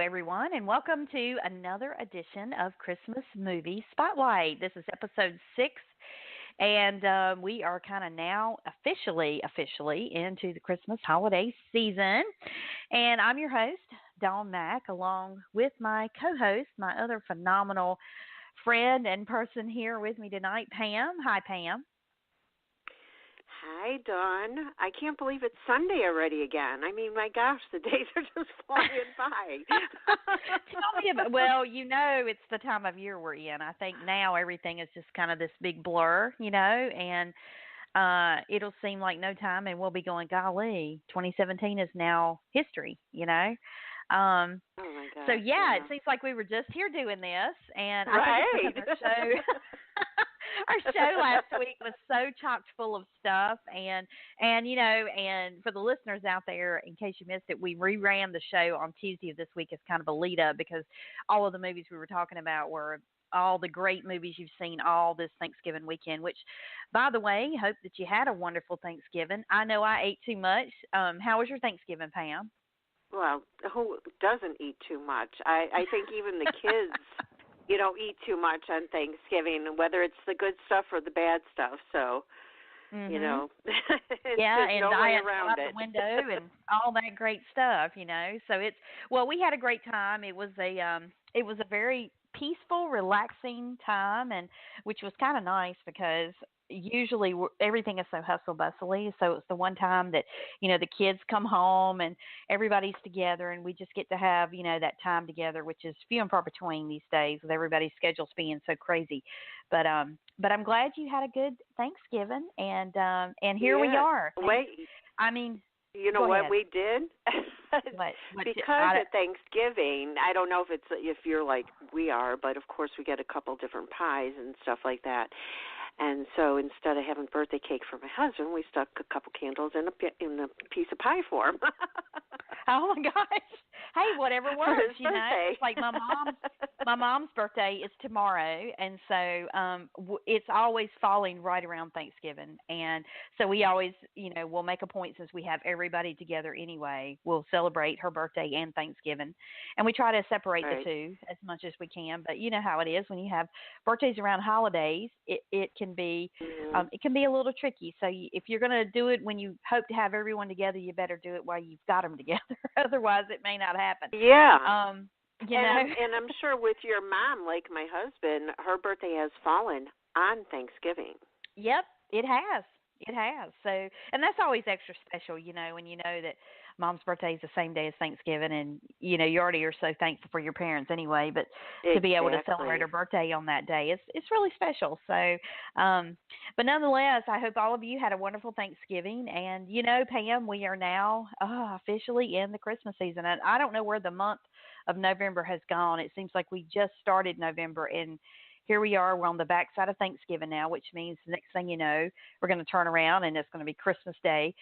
everyone, and welcome to another edition of Christmas Movie Spotlight. This is episode 6, and we are kind of now officially into the Christmas holiday season. And I'm your host, Dawn Mack, along with my co-host, my other phenomenal friend and person here with me tonight, Pam. Hi, Pam. Hi, Dawn. I can't believe it's Sunday already again. I mean, my gosh, the days are just flying by. Tell me about, well, it's the time of year we're in. I think now everything is just kind of this big blur, and it'll seem like no time and we'll be going, golly, 2017 is now history. Oh, my gosh. So, it seems like we were just here doing this, and I think it's because our show... Our show last week was so chocked full of stuff, and for the listeners out there, in case you missed it, we reran the show on Tuesday of this week as kind of a lead up because all of the movies we were talking about were all the great movies you've seen all this Thanksgiving weekend. Which, by the way, hope that you had a wonderful Thanksgiving. I know I ate too much. How was your Thanksgiving, Pam? Well, who doesn't eat too much? I think even the kids. You don't eat too much on Thanksgiving, whether it's the good stuff or the bad stuff. So, and there's no way diet around out it. the window and all that great stuff. So we had a great time. It was a very peaceful, relaxing time, and which was kind of nice because usually everything is so hustle bustly. So it's the one time that the kids come home and everybody's together, and we just get to have that time together, which is few and far between these days with everybody's schedules being so crazy. But I'm glad you had a good Thanksgiving, and here we are. Wait, I mean, you know what we did? What Because at Thanksgiving, I don't know if you're like we are, but of course we get a couple different pies and stuff like that. And so instead of having birthday cake for my husband, we stuck a couple candles in a piece of pie for him. Oh my gosh! Hey, whatever works, It's like my mom's birthday is tomorrow, and so it's always falling right around Thanksgiving, and so we always, we'll make a point since we have everybody together anyway. We'll celebrate her birthday and Thanksgiving, and we try to separate the two as much as we can. But you know how it is when you have birthdays around holidays. It can be a little tricky. So if you're going to do it when you hope to have everyone together, you better do it while you've got them together. Otherwise, it may not happen. Yeah. And I'm sure with your mom, like my husband, her birthday has fallen on Thanksgiving. Yep, it has. It has. So, and that's always extra special, when you know that mom's birthday is the same day as Thanksgiving, and you already are so thankful for your parents anyway. But to be able to celebrate her birthday on that day, it's really special. So, but nonetheless, I hope all of you had a wonderful Thanksgiving. And Pam, we are now officially in the Christmas season, and I don't know where the month of November has gone. It seems like we just started November, and here we are. We're on the backside of Thanksgiving now, which means the next thing you know, we're going to turn around and it's going to be Christmas Day.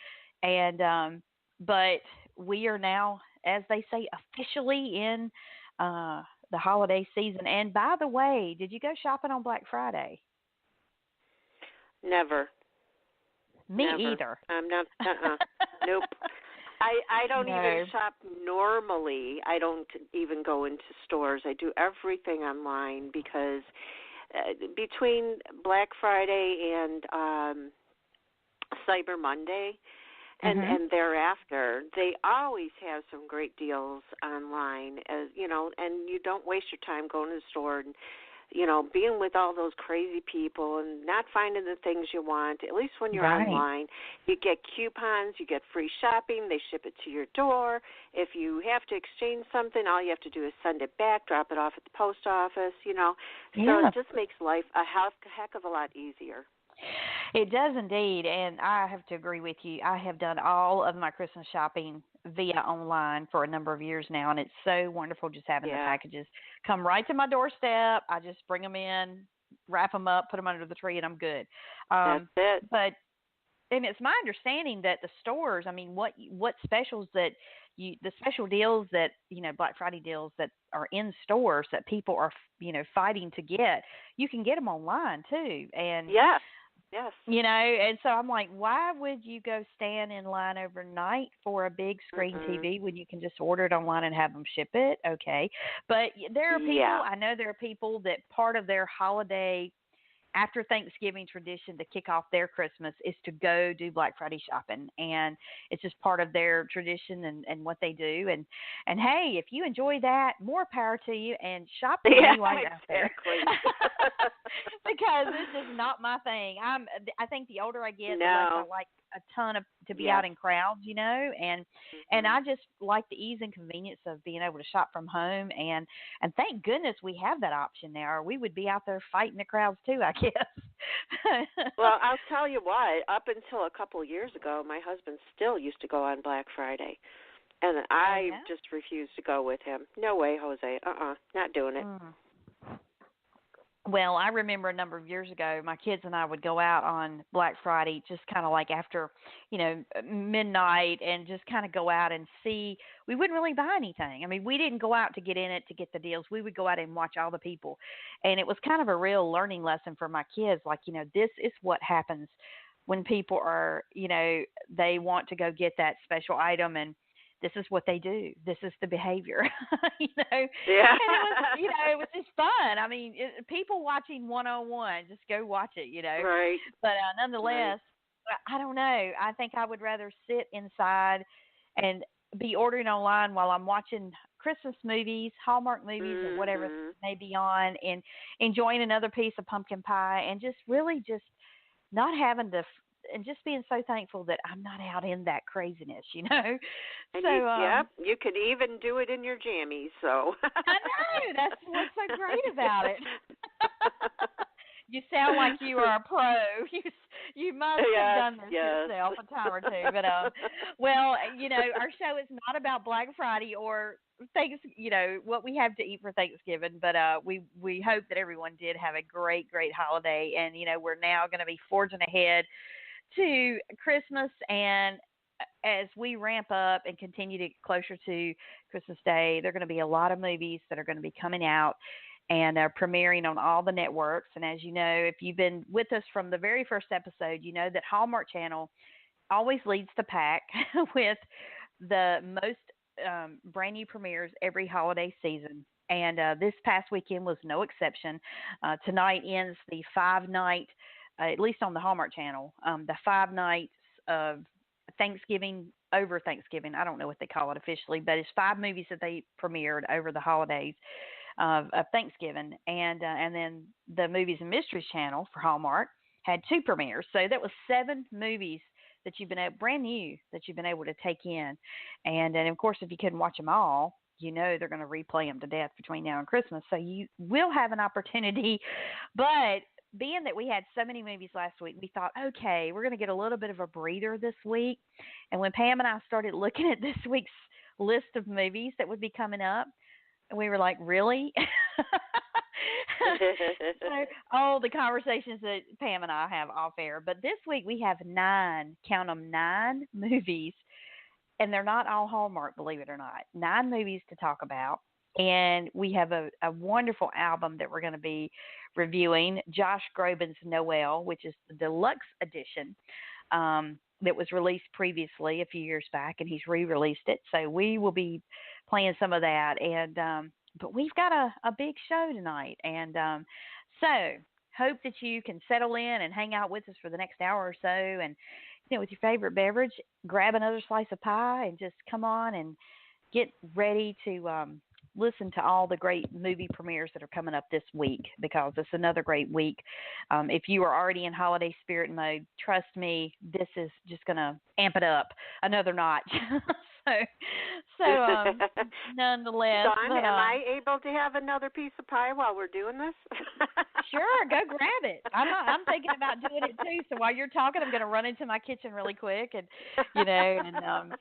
And but we are now, as they say, officially in the holiday season. And by the way, did you go shopping on Black Friday? Never. Never. Either. I'm not. Nope. I don't even shop normally. I don't even go into stores. I do everything online because between Black Friday and Cyber Monday and thereafter, they always have some great deals online, and you don't waste your time going to the store and being with all those crazy people and not finding the things you want. At least when you're online, you get coupons, you get free shopping, they ship it to your door. If you have to exchange something, all you have to do is send it back, drop it off at the post office, So it just makes life a heck of a lot easier. It does indeed, and I have to agree with you. I have done all of my Christmas shopping via online for a number of years now, and it's so wonderful just having the packages come right to my doorstep. I just bring them in, wrap them up, put them under the tree, and I'm good. That's it. And it's my understanding that the stores, I mean, what specials that the special deals that, Black Friday deals that are in stores that people are, fighting to get, you can get them online too. And Yes. And so I'm like, why would you go stand in line overnight for a big screen Mhm. TV when you can just order it online and have them ship it? Okay. But there are people, Yeah. I know there are people that part of their holiday after Thanksgiving tradition to kick off their Christmas is to go do Black Friday shopping, and it's just part of their tradition and what they do. And hey, if you enjoy that, more power to you, and shop for Yeah, me while you're out there. exactly. Because it's just not my thing. I think the older I get, the less I No. like a ton of to be Yes. out in crowds, and Mhm. I just like the ease and convenience of being able to shop from home, and thank goodness we have that option now, or we would be out there fighting the crowds too, I guess. Well, I'll tell you what, up until a couple of years ago, my husband still used to go on Black Friday. And Oh I yeah. just refused to go with him. No way, Jose. Not doing it. Mm. Well, I remember a number of years ago, my kids and I would go out on Black Friday, just kind of like after, midnight, and just kind of go out and see. We wouldn't really buy anything. I mean, we didn't go out to get in it to get the deals. We would go out and watch all the people, and it was kind of a real learning lesson for my kids. Like, this is what happens when people are, they want to go get that special item, and this is what they do. This is the behavior, And Yeah. it was just fun. I mean, people watching 101, just go watch it. Right. But Right. nonetheless, I don't know. I think I would rather sit inside and be ordering online while I'm watching Christmas movies, Hallmark movies, or whatever Mhm. may be on, and enjoying another piece of pumpkin pie, and just really just not having to and just being so thankful that I'm not out in that craziness. And So you could even do it in your jammies, so. I know, that's what's so great about it. You sound like you are a pro. You must have Yes, done this yes. yourself a time or two. But well, our show is not about Black Friday or what we have to eat for Thanksgiving. But we hope that everyone did have a great holiday, and we're now going to be forging ahead to Christmas, and as we ramp up and continue to get closer to Christmas Day, there are going to be a lot of movies that are going to be coming out and premiering on all the networks. And as you know, if you've been with us from the very first episode, you know that Hallmark Channel always leads the pack with the most brand new premieres every holiday season. And this past weekend was no exception. Tonight ends the 5 night, at least on the Hallmark Channel, the 5 nights of Thanksgiving over Thanksgiving. I don't know what they call it officially, but it's 5 movies that they premiered over the holidays of Thanksgiving, and then the Movies and Mysteries channel for Hallmark had 2 premieres. So that was 7 movies that you've been brand new that you've been able to take in, and of course if you couldn't watch them all, they're going to replay them to death between now and Christmas. So you will have an opportunity, but being that we had so many movies last week, we thought, okay, we're going to get a little bit of a breather this week. And when Pam and I started looking at this week's list of movies that would be coming up, and we were like, really? So, all the conversations that Pam and I have off air. But this week we have 9, count them, 9 movies, and they're not all Hallmark, believe it or not. 9 movies to talk about. And we have a wonderful album that we're going to be reviewing, Josh Groban's Noel, which is the deluxe edition that was released previously a few years back, and he's re-released it. So we will be playing some of that. And but we've got a big show tonight, and so hope that you can settle in and hang out with us for the next hour or so, and with your favorite beverage, grab another slice of pie, and just come on and get ready to listen to all the great movie premieres that are coming up this week, because it's another great week. If you are already in holiday spirit mode, trust me, this is just going to amp it up another notch. so nonetheless, Dawn, am I able to have another piece of pie while we're doing this? Sure, go grab it. I'm thinking about doing it too. So while you're talking, I'm going to run into my kitchen really quick, and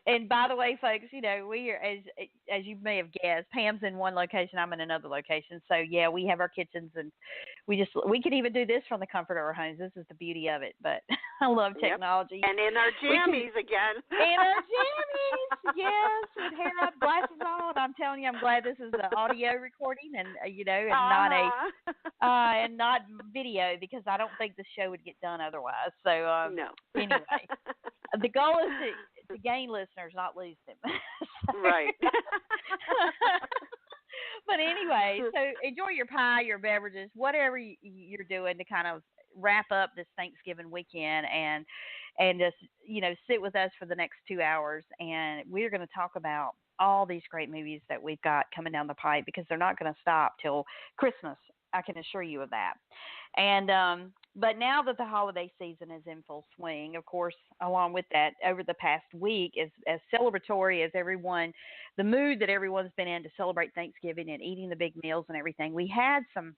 and by the way, folks, we are, as you may have guessed, Pam's in one location, I'm in another location. So yeah, we have our kitchens, and we could even do this from the comfort of our homes. This is the beauty of it. But I love technology. And in our jammies again. In our jammies, yes, with hair up, glasses on. I'm telling you, I'm glad this is an audio recording, and and not video, because I don't think the show would get done otherwise. So no. Anyway, the goal is to gain listeners, not lose them. Right. But anyway, so enjoy your pie, your beverages, whatever you're doing to kind of wrap up this Thanksgiving weekend, and just sit with us for the next 2 hours, and we're going to talk about all these great movies that we've got coming down the pipe, because they're not going to stop till Christmas. I can assure you of that. And but now that the holiday season is in full swing, of course, along with that, over the past week, as celebratory as everyone, the mood that everyone's been in to celebrate Thanksgiving and eating the big meals and everything, we had some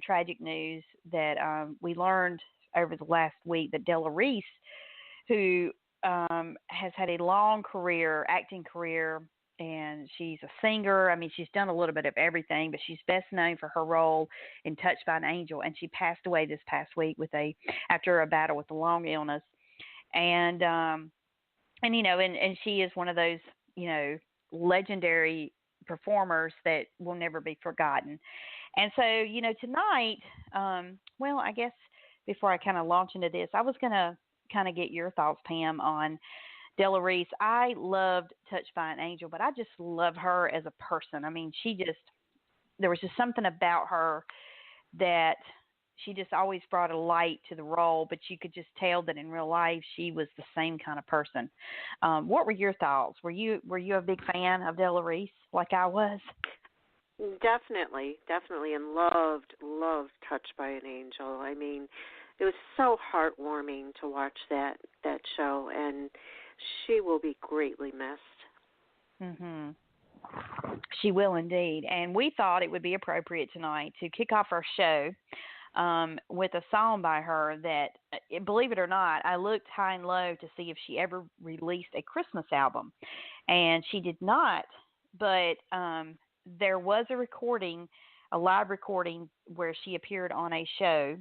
tragic news that we learned over the last week, that Della Reese, who has had a long acting career, and she's a singer. I mean, she's done a little bit of everything, but she's best known for her role in Touched by an Angel. And she passed away this past week after a battle with a long illness. And she is one of those, legendary performers that will never be forgotten. And so, tonight, I guess before I kind of launch into this, I was going to kind of get your thoughts, Pam, on Della Reese. I loved Touched by an Angel, but I just love her as a person. I mean, there was just something about her that she just always brought a light to the role, but you could just tell that in real life she was the same kind of person. What were your thoughts? Were you a big fan of Della Reese like I was? Definitely, and loved Touched by an Angel. I mean, it was so heartwarming to watch that show, and she will be greatly missed. Mhm. She will indeed. And we thought it would be appropriate tonight to kick off our show with a song by her that, believe it or not, I looked high and low to see if she ever released a Christmas album, and she did not. But there was a live recording where she appeared on a show,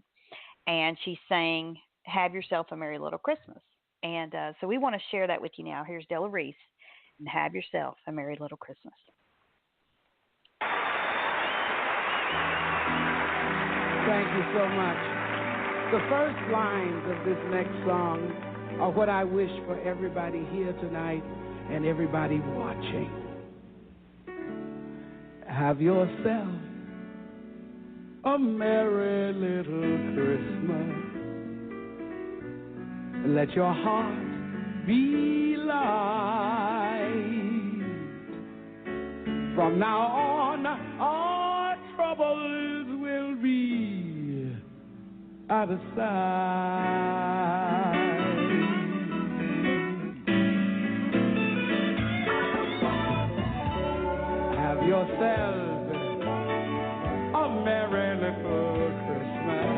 and she sang "Have Yourself a Merry Little Christmas." And so we want to share that with you now. Here's Della Reese, and "Have Yourself a Merry Little Christmas." Thank you so much. The first lines of this next song are what I wish for everybody here tonight and everybody watching. Have yourself a merry little Christmas. Let your heart be light. From now on, our troubles will be out of sight. Have yourself a merry little Christmas.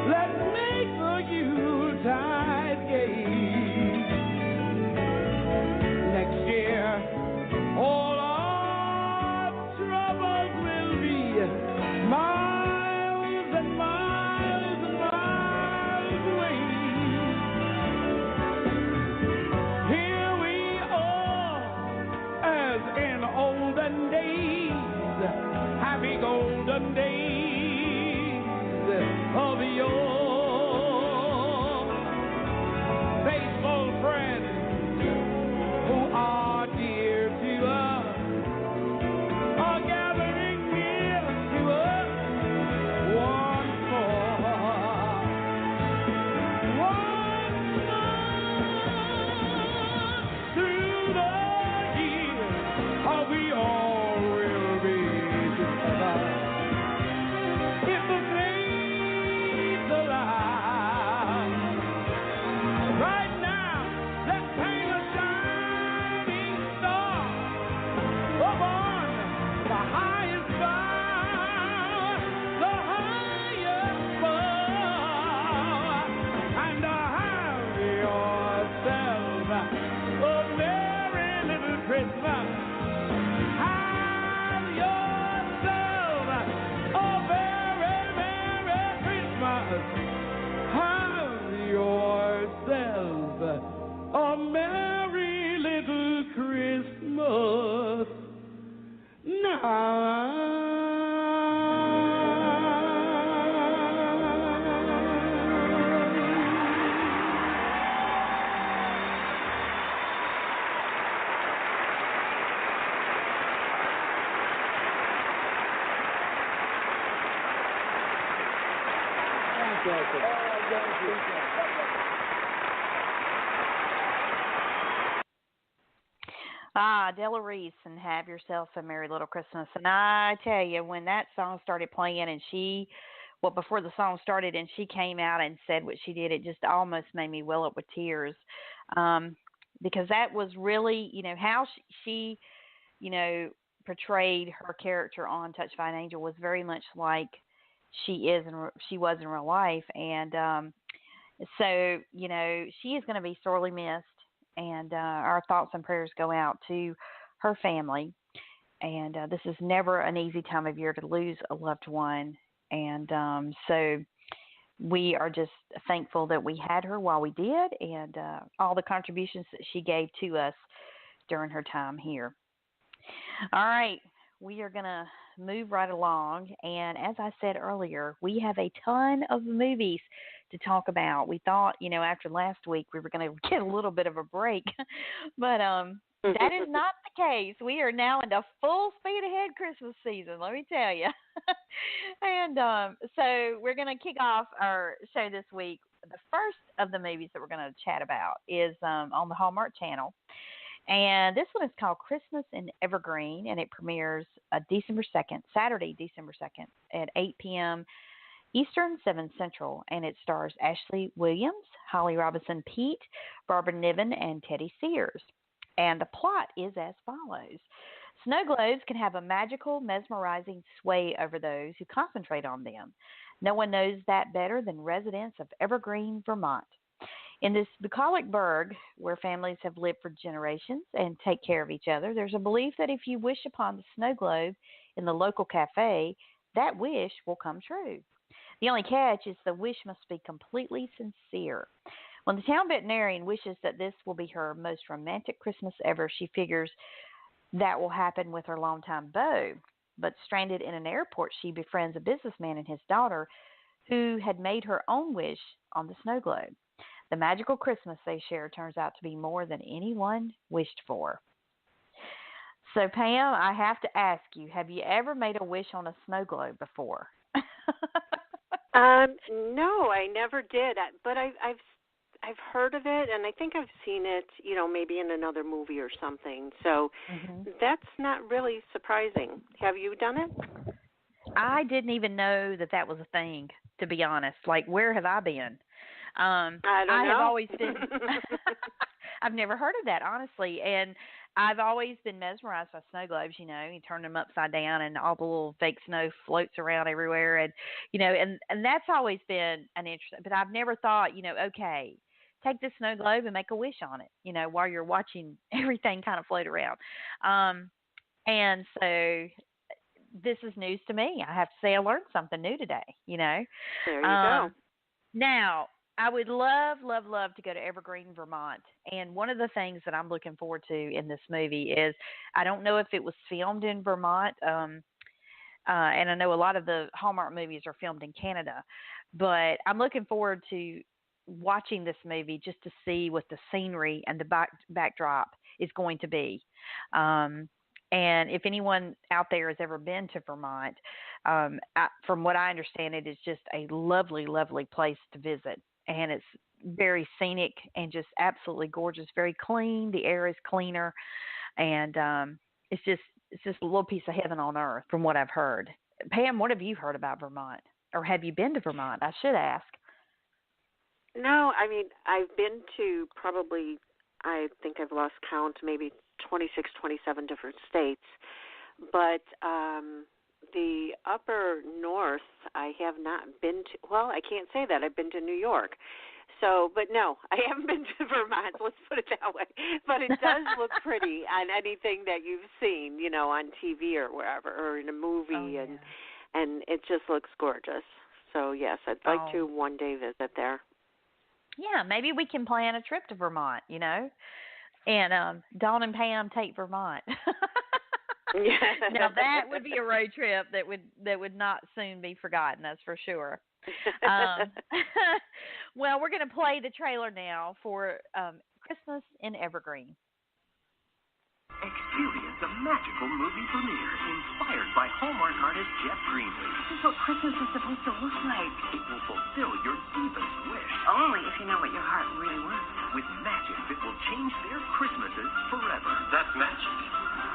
Let's make the Yuletide gay. Next year, all our troubles will be miles and miles and miles a merry little Christmas now. Della Reese and Have Yourself a Merry Little Christmas. And I tell you, when that song started playing and before the song started and she came out and said what she did, it just almost made me well up with tears. Because that was really, how she portrayed her character on Touched by an Angel was very much like she was in real life. And so, she is going to be sorely missed. And our thoughts and prayers go out to her family. And this is never an easy time of year to lose a loved one. And so we are just thankful that we had her while we did, and all the contributions that she gave to us during her time here. All right, we are going to move right along. And as I said earlier, we have a ton of movies to talk about. We thought, after last week, we were going to get a little bit of a break, but that is not the case. We are now into full speed ahead Christmas season, let me tell you. And so we're going to kick off our show this week. The first of the movies that we're going to chat about is on the Hallmark Channel. And this one is called Christmas in Evergreen, and it premieres Saturday, December 2nd at 8 p.m. Eastern, 7 Central, and it stars Ashley Williams, Holly Robinson Peete, Barbara Niven, and Teddy Sears. And the plot is as follows. Snow globes can have a magical, mesmerizing sway over those who concentrate on them. No one knows that better than residents of Evergreen, Vermont. In this bucolic burg, where families have lived for generations and take care of each other, there's a belief that if you wish upon the snow globe in the local cafe, that wish will come true. The only catch is the wish must be completely sincere. When the town veterinarian wishes that this will be her most romantic Christmas ever, she figures that will happen with her longtime beau. But stranded in an airport, she befriends a businessman and his daughter who had made her own wish on the snow globe. The magical Christmas they share turns out to be more than anyone wished for. So, Pam, I have to ask you, have you ever made a wish on a snow globe before? No, I never did. But I've heard of it, and I think I've seen it, maybe in another movie or something. So that's not really surprising. Have you done it? I didn't even know that was a thing, to be honest. Like, where have I been? I don't know. Have always been. I've never heard of that, honestly, and I've always been mesmerized by snow globes. You turn them upside down, and all the little fake snow floats around everywhere, and and that's always been an interest. But I've never thought, okay, take this snow globe and make a wish on it, while you're watching everything kind of float around. And so this is news to me. I have to say I learned something new today, There you go. Now, I would love, love, love to go to Evergreen, Vermont. And one of the things that I'm looking forward to in this movie is, I don't know if it was filmed in Vermont, and I know a lot of the Hallmark movies are filmed in Canada, but I'm looking forward to watching this movie just to see what the scenery and the backdrop is going to be. And if anyone out there has ever been to Vermont, from what I understand, it is just a lovely, lovely place to visit. And it's very scenic and just absolutely gorgeous, very clean. The air is cleaner. And it's just a little piece of heaven on earth from what I've heard. Pam, what have you heard about Vermont? Or have you been to Vermont? I should ask. No, I mean, I've been to probably, I think I've lost count, maybe 26, 27 different states. But the upper north, I have not been to. Well, I can't say that. I've been to New York. So, but no, I haven't been to Vermont, let's put it that way. But it does look pretty on anything that you've seen, on TV or wherever, or in a movie, and it just looks gorgeous. So, yes, I'd like to one day visit there. Yeah, maybe we can plan a trip to Vermont, and Dawn and Pam take Vermont. Now that would be a road trip that would not soon be forgotten. That's for sure. Um, well, we're going to play the trailer now for Christmas in Evergreen. Experience a magical movie premiere inspired by Hallmark artist Jeff Greenlee. This is what Christmas is supposed to look like. It will fulfill your deepest wish. Only if you know what your heart really wants. With magic that will change their Christmases forever. That's magic.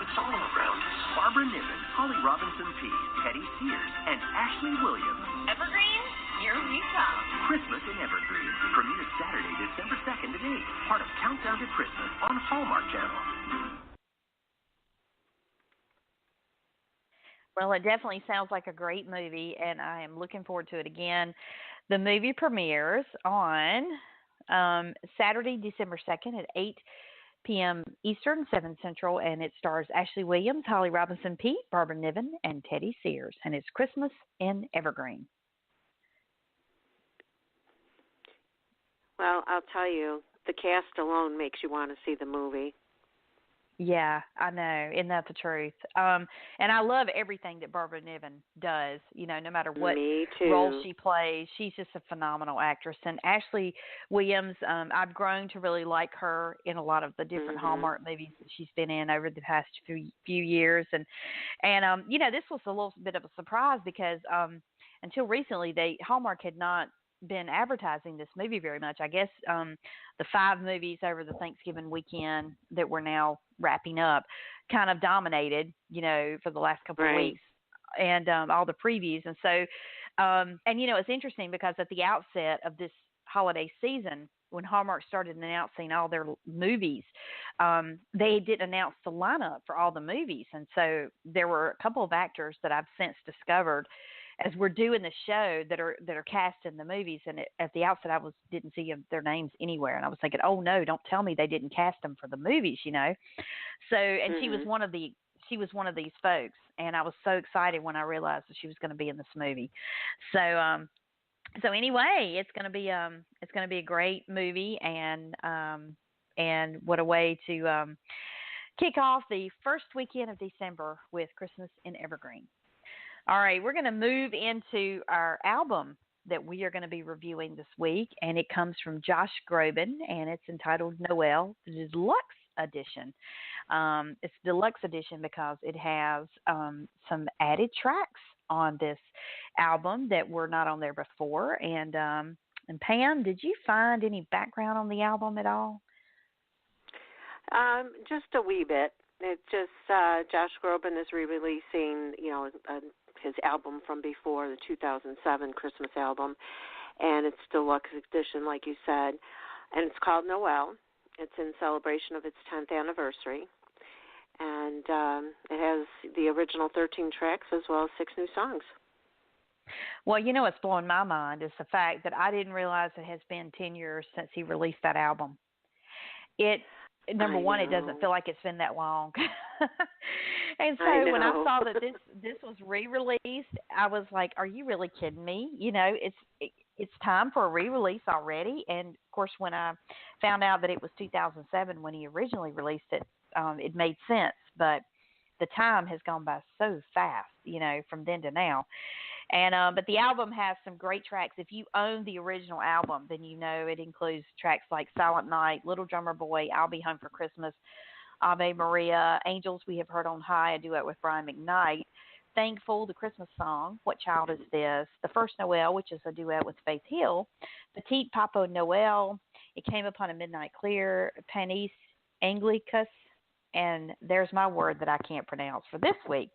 It's all around us. Barbara Niven, Holly Robinson Peete, Teddy Sears, and Ashley Williams. Evergreen, here we come. Christmas in Evergreen premieres Saturday, December 2nd at 8. Part of Countdown to Christmas on Hallmark Channel. Well, it definitely sounds like a great movie, and I am looking forward to it again. The movie premieres on Saturday, December 2nd at 8 p.m. Eastern, 7 Central, and it stars Ashley Williams, Holly Robinson Peete, Barbara Niven, and Teddy Sears, and it's Christmas in Evergreen. Well, I'll tell you, the cast alone makes you want to see the movie. Yeah, I know. Isn't that the truth? And I love everything that Barbara Niven does, no matter what role she plays. She's just a phenomenal actress. And Ashley Williams, I've grown to really like her in a lot of the different Hallmark movies that she's been in over the past few years. And this was a little bit of a surprise because until recently, Hallmark had not been advertising this movie very much. I guess the 5 movies over the Thanksgiving weekend that we're now wrapping up kind of dominated, for the last couple of weeks, and all the previews. And so, it's interesting because at the outset of this holiday season, when Hallmark started announcing all their movies, they didn't announce the lineup for all the movies. And so there were a couple of actors that I've since discovered as we're doing the show that are cast in the movies, and at the outset I didn't see their names anywhere, and I was thinking, oh no, don't tell me they didn't cast them for the movies, So, and she was one of these folks, and I was so excited when I realized that she was going to be in this movie. So, so anyway, it's going to be a great movie, and what a way to kick off the first weekend of December with Christmas in Evergreen. All right, we're going to move into our album that we are going to be reviewing this week, and it comes from Josh Groban, and it's entitled Noel, the Deluxe Edition. It's Deluxe Edition because it has some added tracks on this album that were not on there before. And Pam, did you find any background on the album at all? Just a wee bit. It's just Josh Groban is re-releasing, his album from before, the 2007 Christmas album, and it's deluxe edition, like you said, and it's called Noel. It's in celebration of its 10th anniversary, and it has the original 13 tracks as well as 6 new songs. Well, what's blowing my mind is the fact that I didn't realize it has been 10 years since he released that album. Number one, it doesn't feel like it's been that long. And so when I saw that this was re-released, I was like, are you really kidding me? It's time for a re-release already. And, of course, when I found out that it was 2007 when he originally released it, it made sense. But the time has gone by so fast, from then to now. And but the album has some great tracks. If you own the original album, then it includes tracks like Silent Night, Little Drummer Boy, I'll Be Home for Christmas, Ave Maria, Angels We Have Heard on High, a duet with Brian McKnight, Thankful, the Christmas song, What Child Is This, The First Noel, which is a duet with Faith Hill, Petite Papa Noel, It Came Upon a Midnight Clear, Panis Anglicus, and there's my word that I can't pronounce for this week.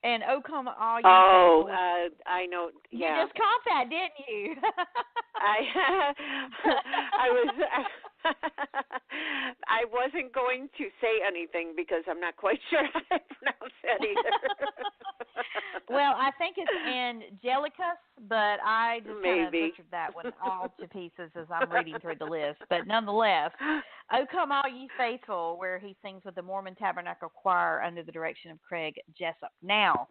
And Oh Come All You. I know. Yeah. You just caught that, didn't you? I wasn't going to say anything because I'm not quite sure how to pronounce that either. Well, I think it's Angelicus, but I just kind of butchered that one all to pieces as I'm reading through the list. But nonetheless, "O Come All Ye Faithful," where he sings with the Mormon Tabernacle Choir under the direction of Craig Jessup. Now,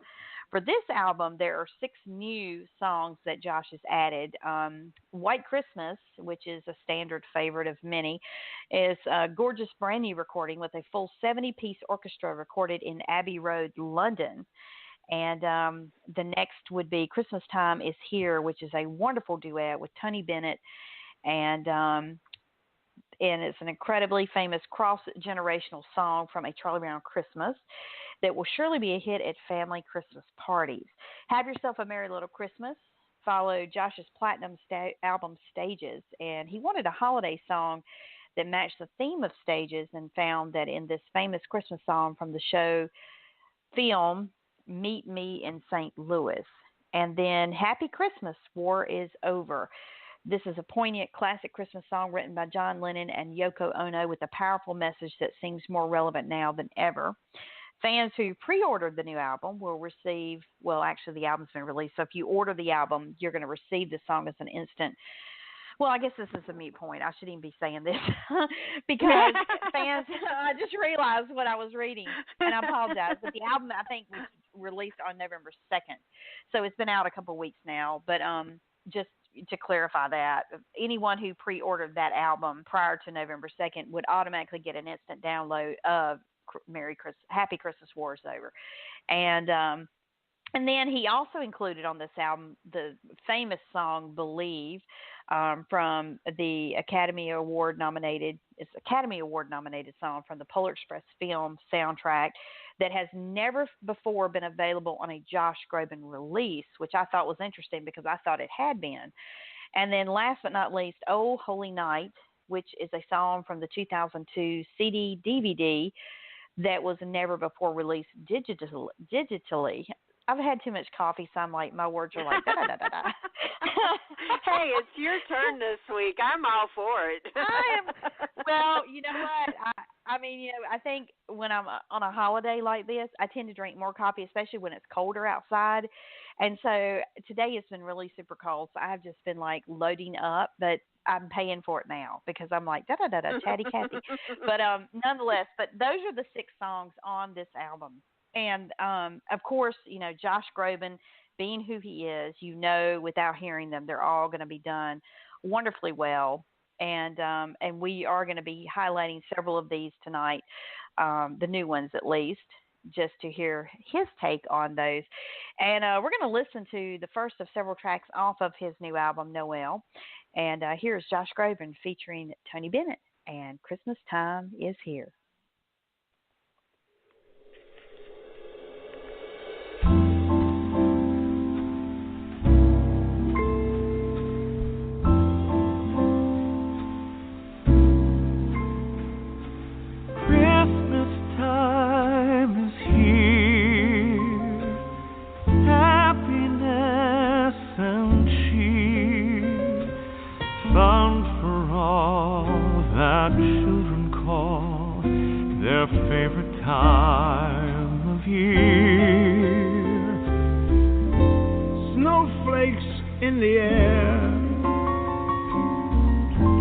for this album, there are 6 new songs that Josh has added. "White Christmas," which is a standard favorite of many, is a gorgeous brand new recording with a full 70-piece orchestra recorded in Abbey Road, London. And the next would be "Christmas Time Is Here," which is a wonderful duet with Tony Bennett. And it's an incredibly famous cross-generational song from A Charlie Brown Christmas that will surely be a hit at family Christmas parties. "Have Yourself a Merry Little Christmas" followed Josh's platinum album Stages, and he wanted a holiday song that matched the theme of Stages and found that in this famous Christmas song from the show film Meet Me in St. Louis. And then "Happy Christmas, War Is Over." This is a poignant classic Christmas song written by John Lennon and Yoko Ono with a powerful message that seems more relevant now than ever. Fans who pre-ordered the new album will receive, well, actually the album's been released, so if you order the album, you're going to receive the song as an instant. Well, I guess this is a moot point. I shouldn't even be saying this because fans, I just realized what I was reading, and I apologize. But the album, I think, was released on November 2nd, so it's been out a couple of weeks now. But just to clarify that, anyone who pre-ordered that album prior to November 2nd would automatically get an instant download of Happy Christmas, War Is Over. And then he also included on this album the famous song "Believe" from the Academy Award nominated song from the Polar Express film soundtrack that has never before been available on a Josh Groban release, which I thought was interesting because I thought it had been. And then last but not least, "Oh Holy Night," which is a song from the 2002 CD DVD that was never before released digitally. I've had too much coffee, so I'm like, my words are like, da-da-da-da-da. Hey, it's your turn this week. I'm all for it. Well, you know what? I think when I'm on a holiday like this, I tend to drink more coffee, especially when it's colder outside. And so today it's been really super cold, so I've just been like loading up, but I'm paying for it now because I'm like, da-da-da-da, chatty Cathy. But nonetheless, but those are the 6 songs on this album. And, of course, Josh Groban, being who he is, without hearing them, they're all going to be done wonderfully well. And we are going to be highlighting several of these tonight, the new ones at least, just to hear his take on those. And we're going to listen to the first of several tracks off of his new album, Noel. And here's Josh Groban featuring Tony Bennett, and "Christmas Time Is Here." Time of year, snowflakes in the air,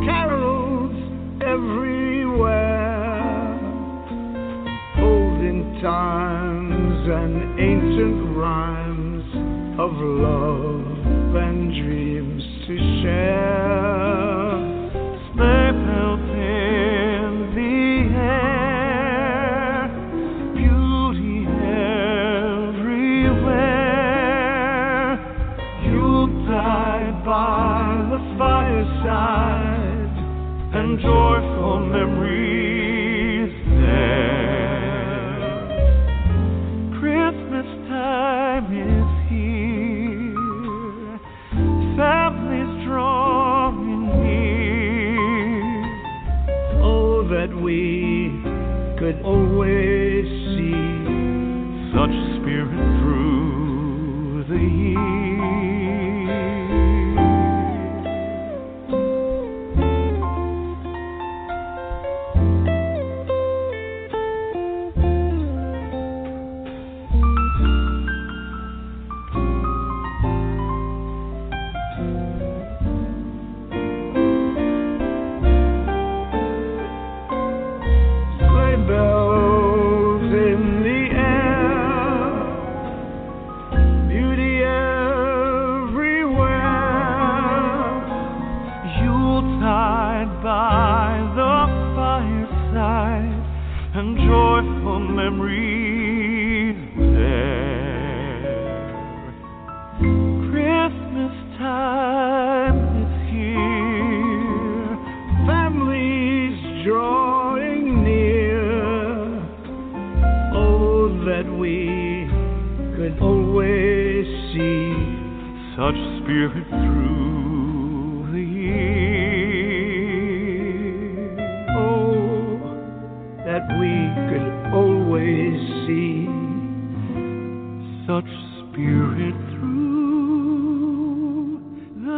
carols everywhere, olden times and ancient rhymes of love and dreams to share. Sleigh bells in the air, beauty everywhere. Yuletide by the fireside, and joyful memories there. Christmas time is here, families drawing near. Oh, that we could always see such spirit through the year. spirit through the years. Oh, that we could always see such spirit through the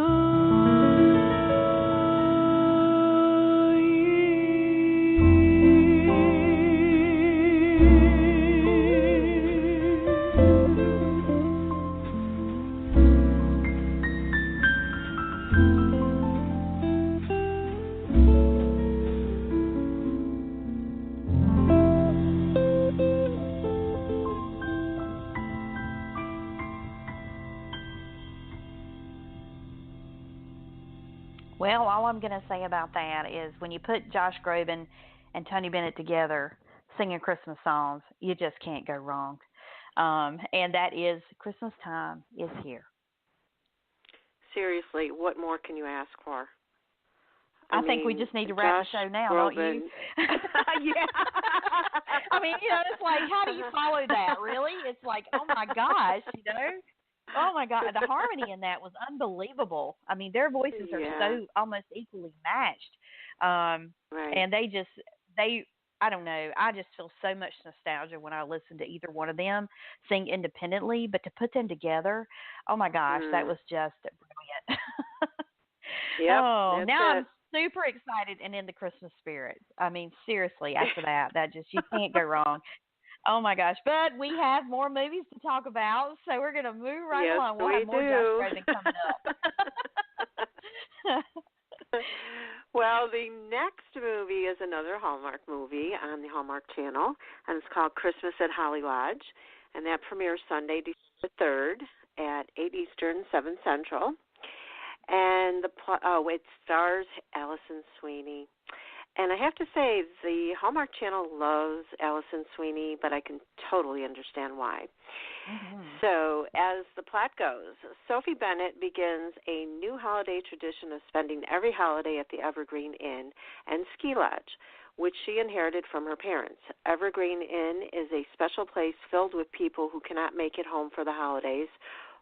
Well, all I'm going to say about that is when you put Josh Groban and Tony Bennett together singing Christmas songs, you just can't go wrong. And that is Christmas time is here. Seriously, what more can you ask for? I think we just need to wrap the show now, Groban. don't you? Yeah. I mean, it's like, how do you follow that, really? It's like, oh, my gosh, Oh, my God. The harmony in that was unbelievable. I mean, their voices are so almost equally matched. Right. And I don't know, I just feel so much nostalgia when I listen to either one of them sing independently, but to put them together, oh, my gosh, that was just brilliant. Yep, oh, now it. I'm super excited and in the Christmas spirit. I mean, seriously, after that you can't go wrong. Oh, my gosh. But we have more movies to talk about, so we're going to move right along. We'll have more Josh Groban coming up. Well, the next movie is another Hallmark movie on the Hallmark Channel, and it's called Christmas at Holly Lodge, and that premieres Sunday, December 3rd at 8 Eastern, 7 Central. And it stars Allison Sweeney. And I have to say, the Hallmark Channel loves Allison Sweeney, but I can totally understand why. Mm-hmm. So, as the plot goes, Sophie Bennett begins a new holiday tradition of spending every holiday at the Evergreen Inn and Ski Lodge, which she inherited from her parents. Evergreen Inn is a special place filled with people who cannot make it home for the holidays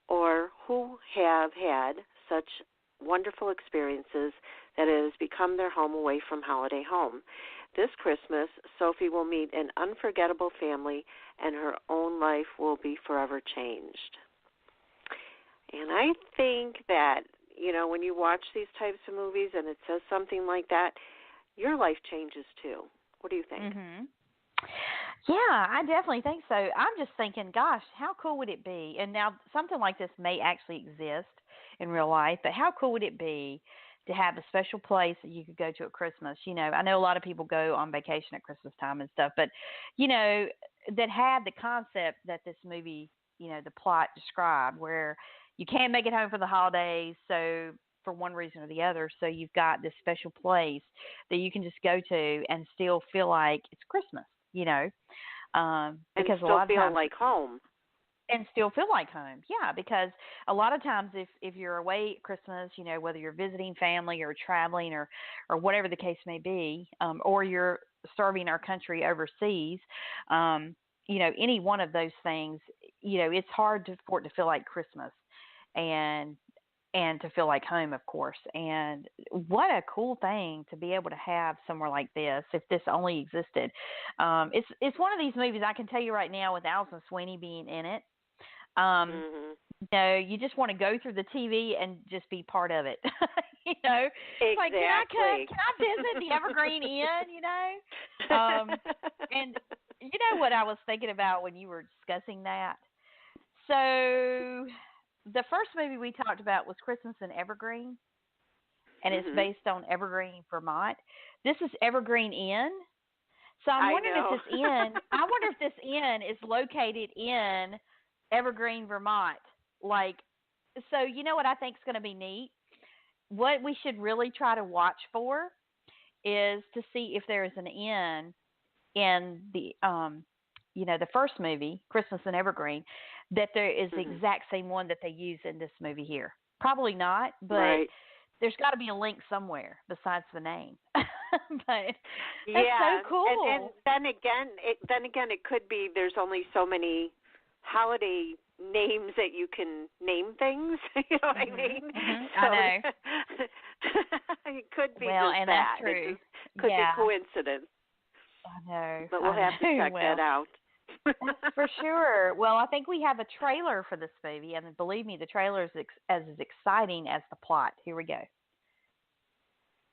or who have had such wonderful experiences that it has become their home away from holiday home. This Christmas, Sophie will meet an unforgettable family, and her own life will be forever changed. And I think that, when you watch these types of movies and it says something like that, your life changes too. What do you think? Mm-hmm. Yeah, I definitely think so. I'm just thinking, gosh, how cool would it be? And now something like this may actually exist in real life, but how cool would it be to have a special place that you could go to at Christmas? I know a lot of people go on vacation at Christmas time and stuff, but, that had the concept that this movie, the plot described, where you can't make it home for the holidays, so for one reason or the other, so you've got this special place that you can just go to and still feel like it's Christmas, because and still a lot of feel times, like home. And still feel like home, yeah, because a lot of times if you're away at Christmas, whether you're visiting family or traveling or whatever the case may be, or you're serving our country overseas, any one of those things, it's hard for it to feel like Christmas and to feel like home, of course. And what a cool thing to be able to have somewhere like this, if this only existed. It's one of these movies, I can tell you right now, with Allison Sweeney being in it, you just want to go through the TV and just be part of it. Exactly. Like, can I visit the Evergreen Inn? And you know what I was thinking about when you were discussing that? So the first movie we talked about was Christmas in Evergreen, and it's based on Evergreen, Vermont. This is Evergreen Inn. So I'm wondering if this inn is located in Evergreen, Vermont. So you know what I think is going to be neat? What we should really try to watch for is to see if there is an inn in the the first movie, Christmas in Evergreen, that there is the exact same one that they use in this movie here. Probably not, but there's got to be a link somewhere besides the name. But that's so cool. And then again, it could be there's only so many holiday names that you can name things. You know what I mean? Mm-hmm. So, I know. It could be Well, just and that. that's true. It just could be Yeah. coincidence. I know. But we'll have to check that out. For sure. Well, I think we have a trailer for this movie, and believe me, the trailer is as exciting as the plot. Here we go.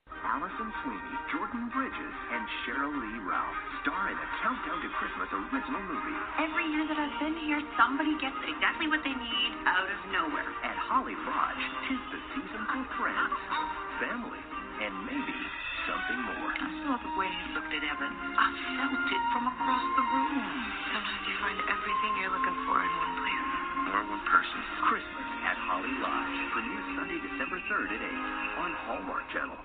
Allison Sweeney, Jordan Bridges, and Cheryl Lee Ralph star in the Countdown to Christmas original movie. Every year that I've been here, somebody gets exactly what they need out of nowhere. At Holly Lodge, 'tis the season for friends, family, and maybe something more. I saw the way he looked at Evan. I felt it from across the room. Sometimes you find everything you're looking for in one place. Or one person. Christmas at Holly Lodge premieres Sunday, December 3rd at 8 on Hallmark Channel.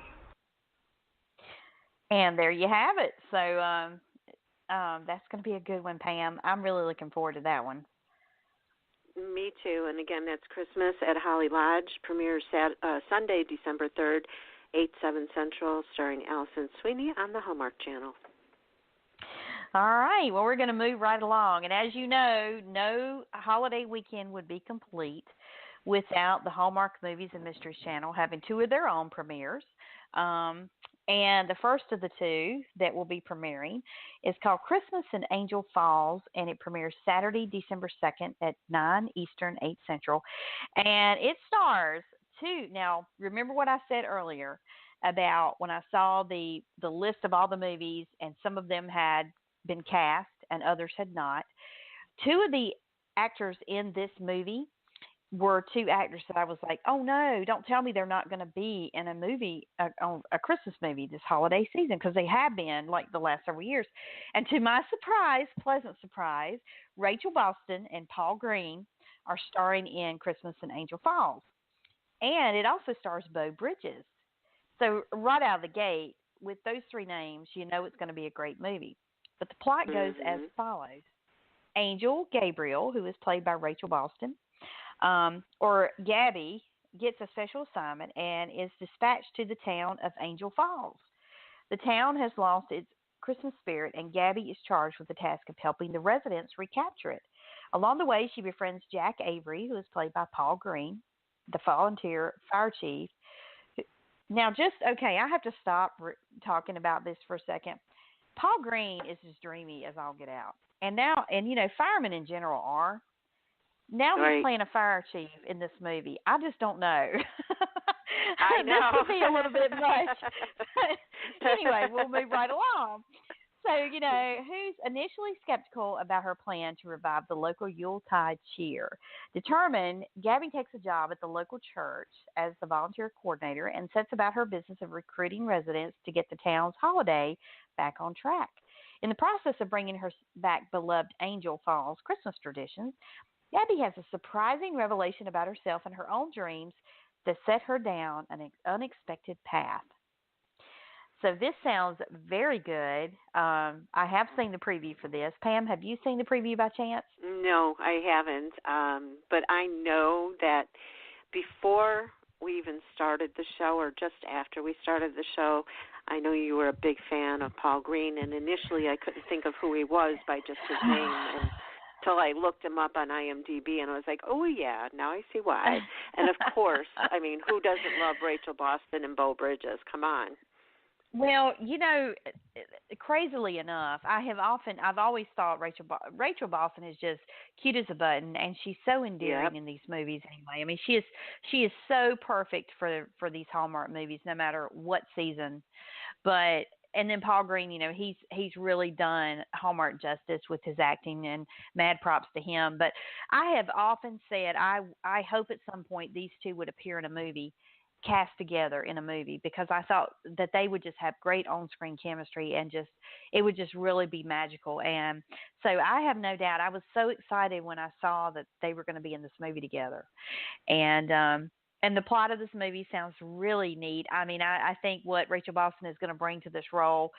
And there you have it. So that's going to be a good one, Pam. I'm really looking forward to that one. Me too. And again, that's Christmas at Holly Lodge. Premieres Sunday, December 3rd, 8/7 Central, starring Allison Sweeney on the Hallmark Channel. All right. Well, we're going to move right along. And as you know, no holiday weekend would be complete without the Hallmark Movies and Mysteries channel having two of their own premieres. And the first of the two that will be premiering is called Christmas in Angel Falls, and it premieres Saturday, December 2nd at 9 Eastern, 8 Central. And it stars two. Now, remember what I said earlier about when I saw the list of all the movies, and some of them had been cast and others had not. Two of the actors in this movie were two actors that I was like, oh no, don't tell me they're not going to be in a movie, a Christmas movie this holiday season, because they have been like the last several years. And to my surprise, pleasant surprise, Rachel Boston and Paul Green are starring in Christmas in Angel Falls. And it also stars Beau Bridges. So right out of the gate, with those three names, you know it's going to be a great movie. But the plot goes as follows. Angel Gabriel, who is played by Rachel Boston, or Gabby, gets a special assignment and is dispatched to the town of Angel Falls. The town has lost its Christmas spirit, and Gabby is charged with the task of helping the residents recapture it. Along the way, she befriends Jack Avery, who is played by Paul Green, the volunteer fire chief. Now, I have to stop talking about this for a second. Paul Green is as dreamy as all get out. And firemen in general are. Now right. He's playing a fire chief in this movie. I just don't know. I know. This could be a little bit much. Anyway, we'll move right along. So, who's initially skeptical about her plan to revive the local Yuletide cheer. Determined, Gabby takes a job at the local church as the volunteer coordinator and sets about her business of recruiting residents to get the town's holiday back on track. In the process of bringing her back beloved Angel Falls Christmas traditions, Gabby has a surprising revelation about herself and her own dreams that set her down an unexpected path. So this sounds very good. I have seen the preview for this. Pam, have you seen the preview by chance? No, I haven't. But I know that before we even started the show, or just after we started the show, I know you were a big fan of Paul Green, and initially I couldn't think of who he was by just his name, until I looked him up on IMDb, and I was like, oh, yeah, now I see why. And, of course, I mean, who doesn't love Rachel Boston and Beau Bridges? Come on. Well, crazily enough, I've always thought Rachel Boston is just cute as a button, and she's so endearing in these movies anyway. I mean, she is so perfect for these Hallmark movies, no matter what season. And then Paul Green, he's really done Hallmark justice with his acting, and mad props to him. But I have often said I hope at some point these two would appear in a movie, cast together in a movie, because I thought that they would just have great on-screen chemistry, and it would just really be magical. And so I have no doubt, I was so excited when I saw that they were going to be in this movie together. And the plot of this movie sounds really neat. I mean, I think what Rachel Boston is going to bring to this role,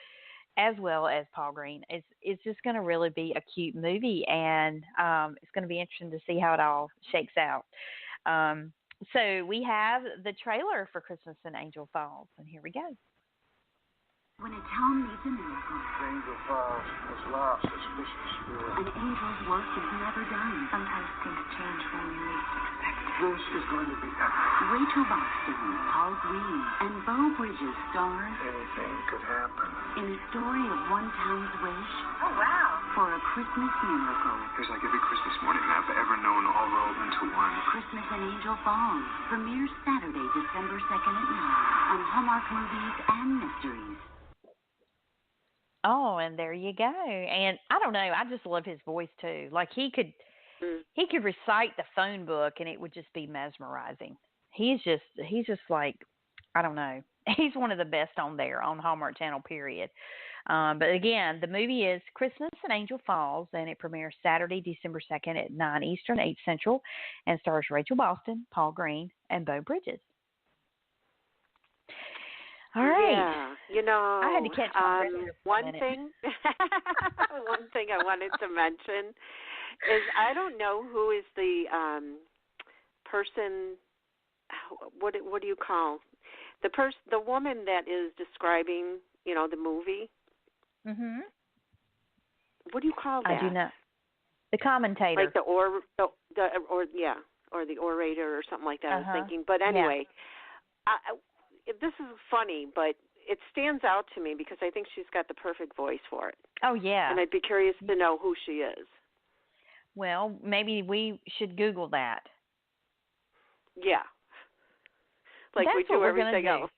as well as Paul Green, is just going to really be a cute movie, and it's going to be interesting to see how it all shakes out. So we have the trailer for Christmas in Angel Falls, and here we go. When a town needs a miracle, The angel falls was lost, suspicious spirit. an angel's work is never done. Sometimes things change when you least expect it. This is going to be epic. Rachel Boston, Paul Green, and Bo Bridges star Anything could happen. in a story of one town's wish Oh, wow. for a Christmas miracle. It's like every Christmas morning I've ever known all rolled into one. Christmas in Angel Falls premieres Saturday, December 2nd at 9 on Hallmark Movies and Mysteries. Oh, and there you go. And I don't know, I just love his voice too. Like he could recite the phone book and it would just be mesmerizing. He's just like, I don't know. He's one of the best on there on Hallmark Channel, period. But again, the movie is Christmas in Angel Falls, and it premieres Saturday, December 2nd at 9 Eastern, 8 Central, and stars Rachel Boston, Paul Green, and Bo Bridges. All right. Yeah, I had to catch my breath for one a minute. thing. One thing I wanted to mention is I don't know who is the person. What do you call the woman that is describing the movie? Mhm. What do you call that? I do not. The commentator. Like the orator or something like that. I was thinking, but anyway, this is funny, but it stands out to me because I think she's got the perfect voice for it. Oh yeah. And I'd be curious to know who she is. Well, maybe we should Google that. Yeah. Like That's we do what we're everything gonna do. else.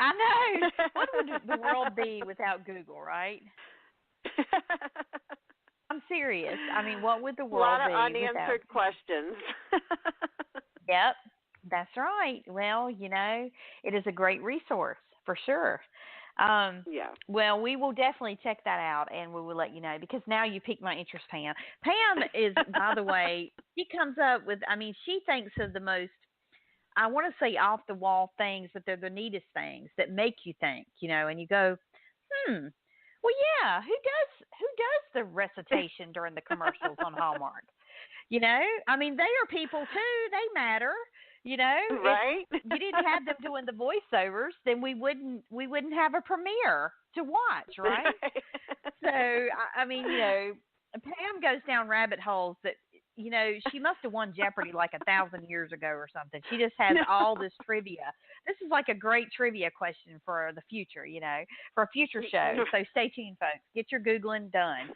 I know. What would the world be without Google, right? I'm serious. I mean, what would the world be? A lot of unanswered questions. Yep, that's right. Well, it is a great resource for sure. Yeah. Well, we will definitely check that out, and we will let you know, because now you piqued my interest, Pam. Pam is, by the way, she comes up with, she thinks of the most, I want to say off-the-wall things, but they're the neatest things that make you think, and you go, well, yeah, who does the recitation during the commercials on Hallmark? They are people too. They matter. Right? If you didn't have them doing the voiceovers, then we wouldn't have a premiere to watch, right? So, Pam goes down rabbit holes that, she must have won Jeopardy like 1,000 years ago or something. She just has all this trivia. This is like a great trivia question for the future, for a future show. So stay tuned, folks. Get your Googling done.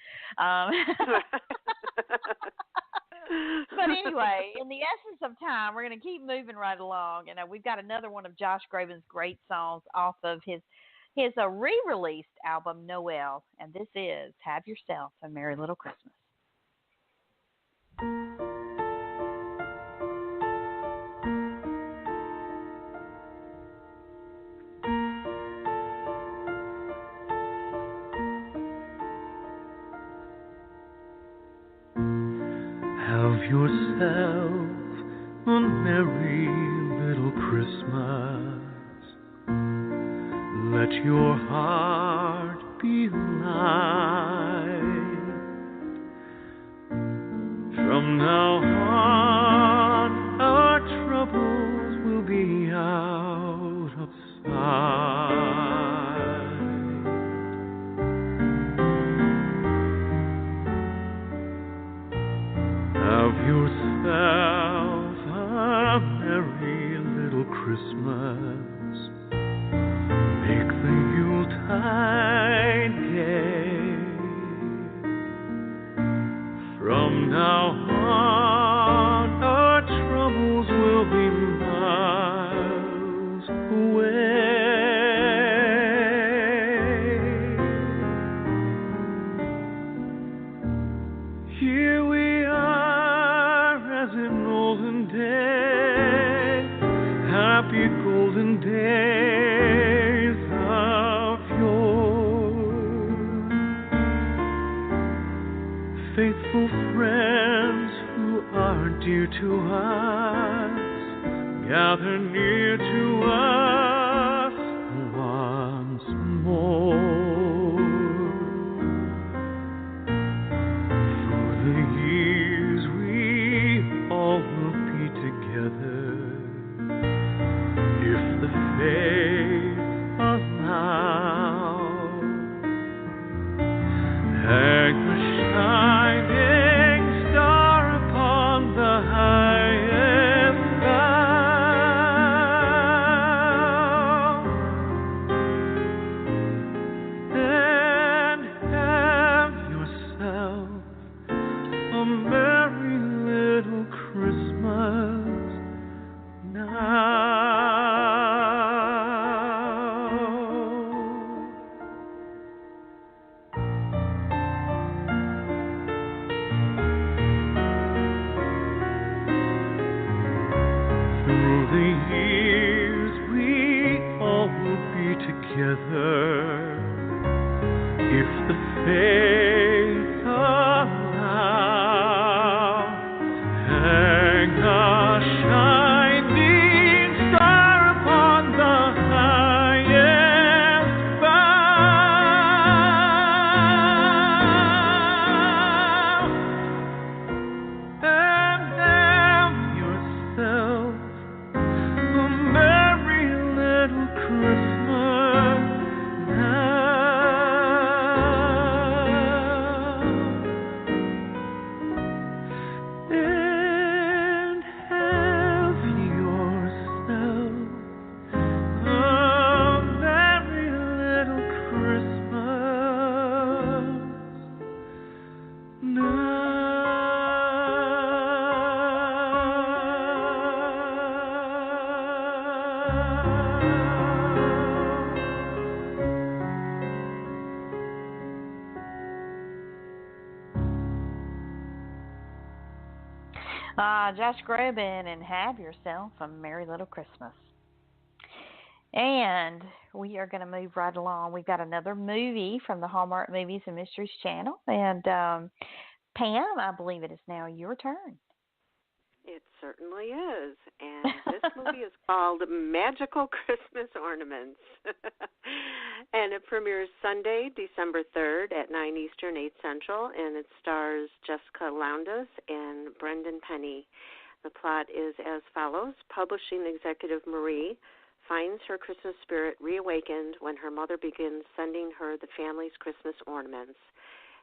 But anyway, in the essence of time, we're going to keep moving right along. And we've got another one of Josh Groban's great songs off of his re-released album, Noel. And this is Have Yourself a Merry Little Christmas. Have yourself a merry little Christmas. Let your heart be light. From now on, our troubles will be out of sight. Have yourself a merry little Christmas. Make the Yuletide gay. From now on, saints aloud, hang a shining star upon the highest bough, and have yourself a merry little Christmas now, and have yourself a merry little Christmas now. Josh Groban, and have yourself a merry little Christmas. And we are going to move right along. We've got another movie from the Hallmark Movies and Mysteries channel. And Pam, I believe it is now your turn. It certainly is. And this movie is called Magical Christmas Ornaments. And it premieres Sunday, December 3rd at 9 Eastern, 8 Central. And it stars Jessica Lowndes and Brendan Penny. The plot is as follows. Publishing executive Marie finds her Christmas spirit reawakened when her mother begins sending her the family's Christmas ornaments.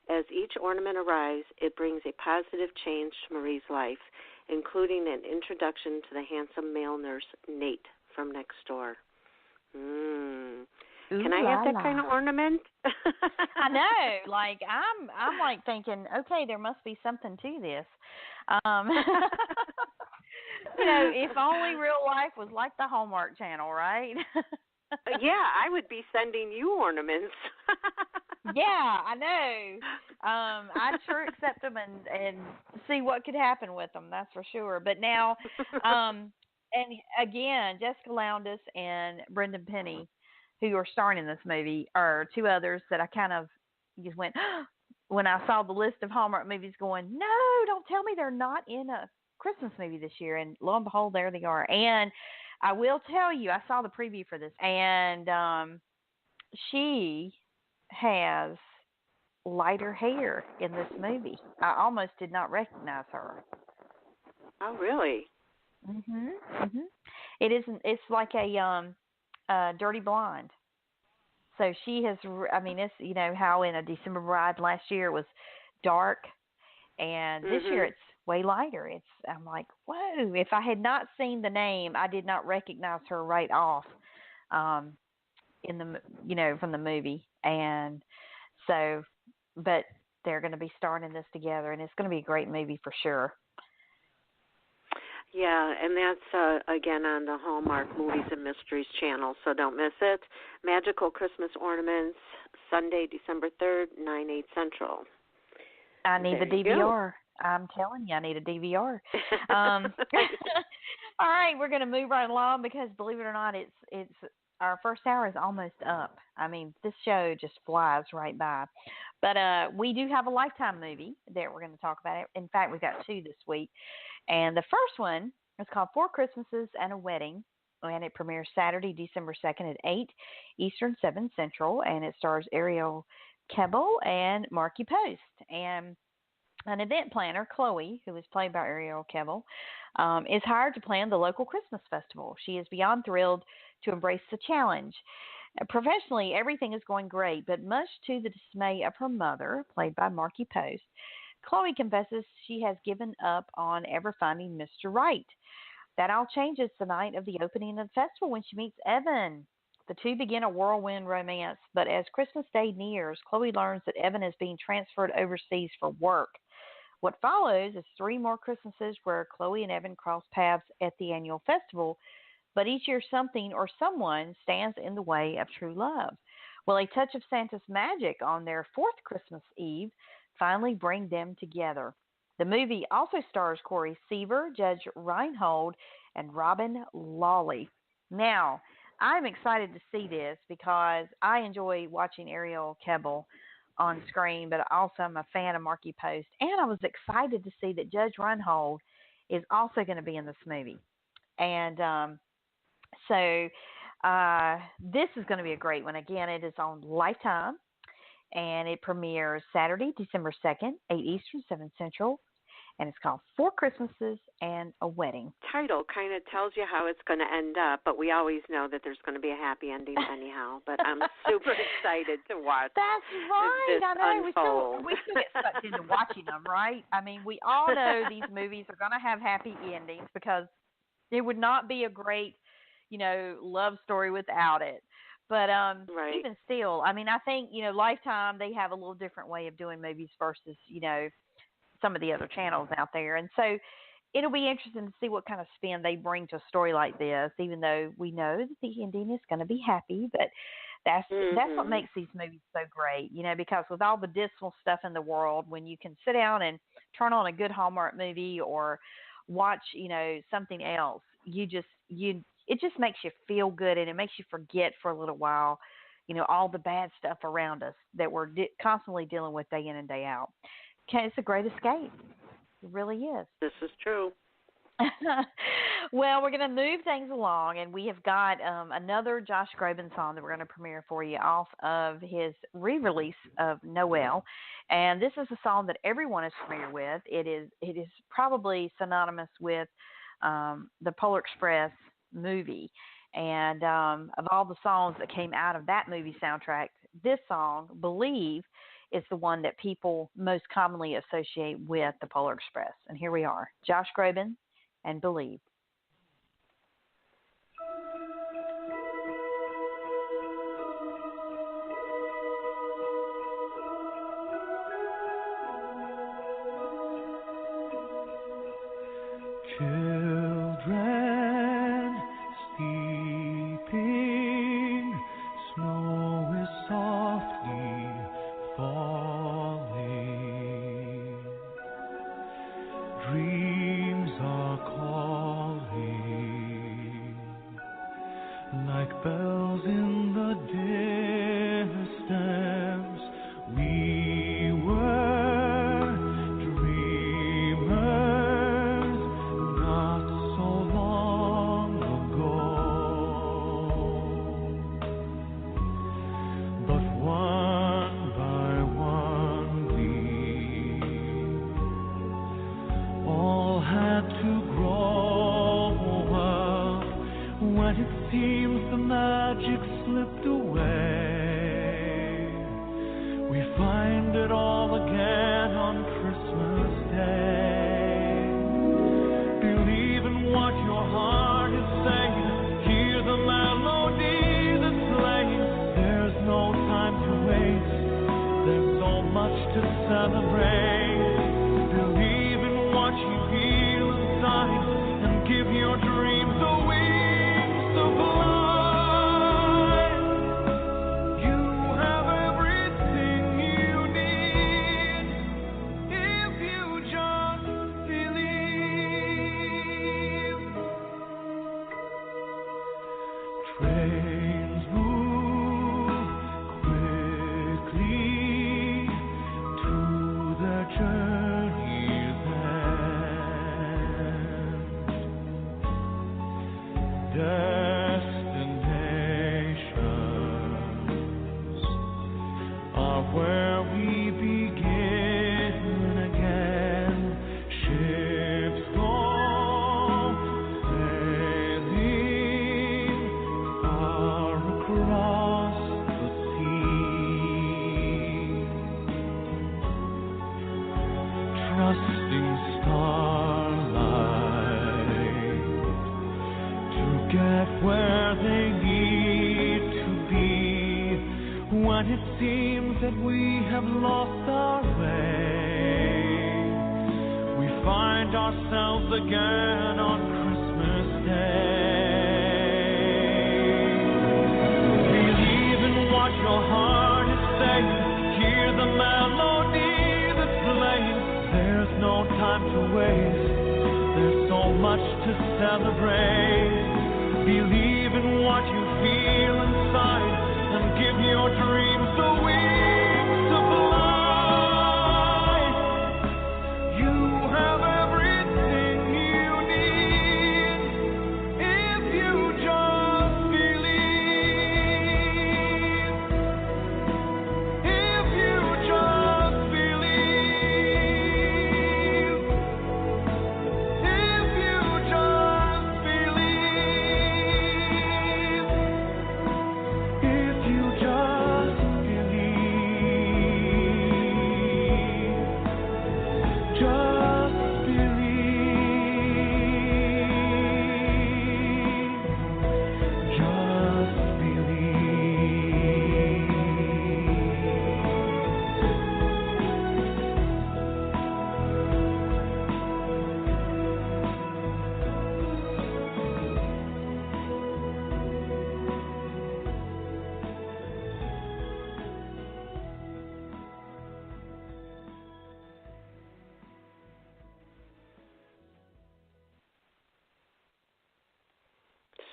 As each ornament arrives, it brings a positive change to Marie's life, including an introduction to the handsome male nurse, Nate, from next door. Can I have that kind of ornament? I know. Like, I'm like thinking, okay, there must be something to this. If only real life was like the Hallmark Channel, right? Yeah, I would be sending you ornaments. Yeah, I know. I'd sure accept them and see what could happen with them. That's for sure. But now, and again, Jessica Lowndes and Brendan Penny, who are starring in this movie, are two others that I kind of just went when I saw the list of Hallmark movies. Going, no, don't tell me they're not in a Christmas movie this year. And lo and behold, there they are. And I will tell you, I saw the preview for this, and she has lighter hair in this movie. I almost did not recognize her. Oh, really? It isn't. It's like a dirty blonde. So she has. I mean, it's how in A December Bride last year it was dark, and this year it's way lighter. I'm like, whoa! If I had not seen the name, I did not recognize her right off. In the from the movie, and so, but they're going to be starring in this together, and it's going to be a great movie for sure. Yeah, and that's, again, on the Hallmark Movies and Mysteries channel, so don't miss it. Magical Christmas Ornaments, Sunday, December 3rd, 9, 8 Central. I need the DVR. I'm telling you, I need a DVR. All right, we're going to move right along because, believe it or not, it's our first hour is almost up. I mean, this show just flies right by. But we do have a Lifetime movie that we're going to talk about. In fact, we've got two this week. And the first one is called Four Christmases and a Wedding, and it premieres Saturday, December 2nd at 8 Eastern, 7 Central, and it stars Ariel Kebbel and Marky Post. And an event planner, Chloe, who is played by Ariel Kebbel, is hired to plan the local Christmas festival. She is beyond thrilled to embrace the challenge. Professionally, everything is going great, but much to the dismay of her mother, played by Marky Post, Chloe confesses she has given up on ever finding Mr. Right. That all changes the night of the opening of the festival when she meets Evan. The two begin a whirlwind romance, but as Christmas Day nears, Chloe learns that Evan is being transferred overseas for work. What follows is 3 more Christmases where Chloe and Evan cross paths at the annual festival, but each year something or someone stands in the way of true love. Will a touch of Santa's magic on their 4th Christmas Eve finally bring them together? The movie also stars Corey Seaver, Judge Reinhold, and Robin Lawley. Now, I'm excited to see this because I enjoy watching Ariel Kebbel on screen, but also I'm a fan of Marky Post, and I was excited to see that Judge Reinhold is also going to be in this movie. And so this is going to be a great one. Again, it is on Lifetime, and it premieres Saturday, December 2nd, 8 Eastern, 7 Central, and it's called Four Christmases and a Wedding. Title kind of tells you how it's going to end up, but we always know that there's going to be a happy ending anyhow. But I'm super excited to watch. That's right. This I know. unfold. We still get sucked into watching them, right? I mean, we all know these movies are going to have happy endings because it would not be a great, love story without it. But right. even still, I mean, I think, Lifetime, they have a little different way of doing movies versus, some of the other channels out there. And so it'll be interesting to see what kind of spin they bring to a story like this, even though we know that the ending is going to be happy. But that's what makes these movies so great, because with all the dismal stuff in the world, when you can sit down and turn on a good Hallmark movie or watch, something else, it just makes you feel good, and it makes you forget for a little while, all the bad stuff around us that we're constantly dealing with day in and day out. Okay, it's a great escape. It really is. This is true. Well, we're going to move things along, and we have got another Josh Groban song that we're going to premiere for you off of his re-release of Noel. And this is a song that everyone is familiar with. It is probably synonymous with the Polar Express movie. And of all the songs that came out of that movie soundtrack, this song, Believe, is the one that people most commonly associate with the Polar Express. And here we are, Josh Groban and Believe. Children sleeping, snow is softly falling. Dreams are calling like bells in the distance. We were dreamers not so long ago, but one by one we all had to grow up. When it seems the magic slipped away, we find it all again on Christmas Day. Believe in what your heart is saying. Hear the melody that's playing. There's no time to waste. There's so much to celebrate. Believe in what you feel inside and give your dreams a wings to fly. You have everything you need if you just believe. Trains move quickly to their journey's end. Destinations are where we begin again. Ships go sailing far across the sea, trusting starlight to get where they need to be. When it seems that we have lost our way, we find ourselves again on Christmas Day. Believe in what your heart is saying. Hear the melody that's playing. There's no time to waste. There's so much to celebrate. Believe in what you feel inside and give your dreams the wings to fly.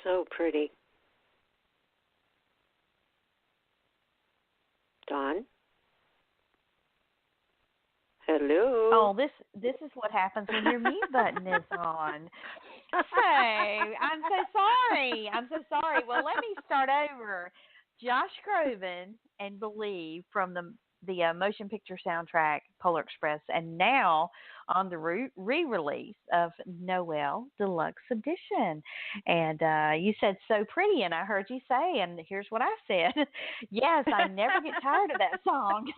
So pretty. Dawn? Hello? Oh, this is what happens when your mute button is on. So, I'm so sorry. Well, let me start over. Josh Groban and Believe from the motion picture soundtrack Polar Express, and now on the re-release of Noel Deluxe Edition. And you said so pretty, and I heard you say, and here's what I said. Yes, I never get tired of that song.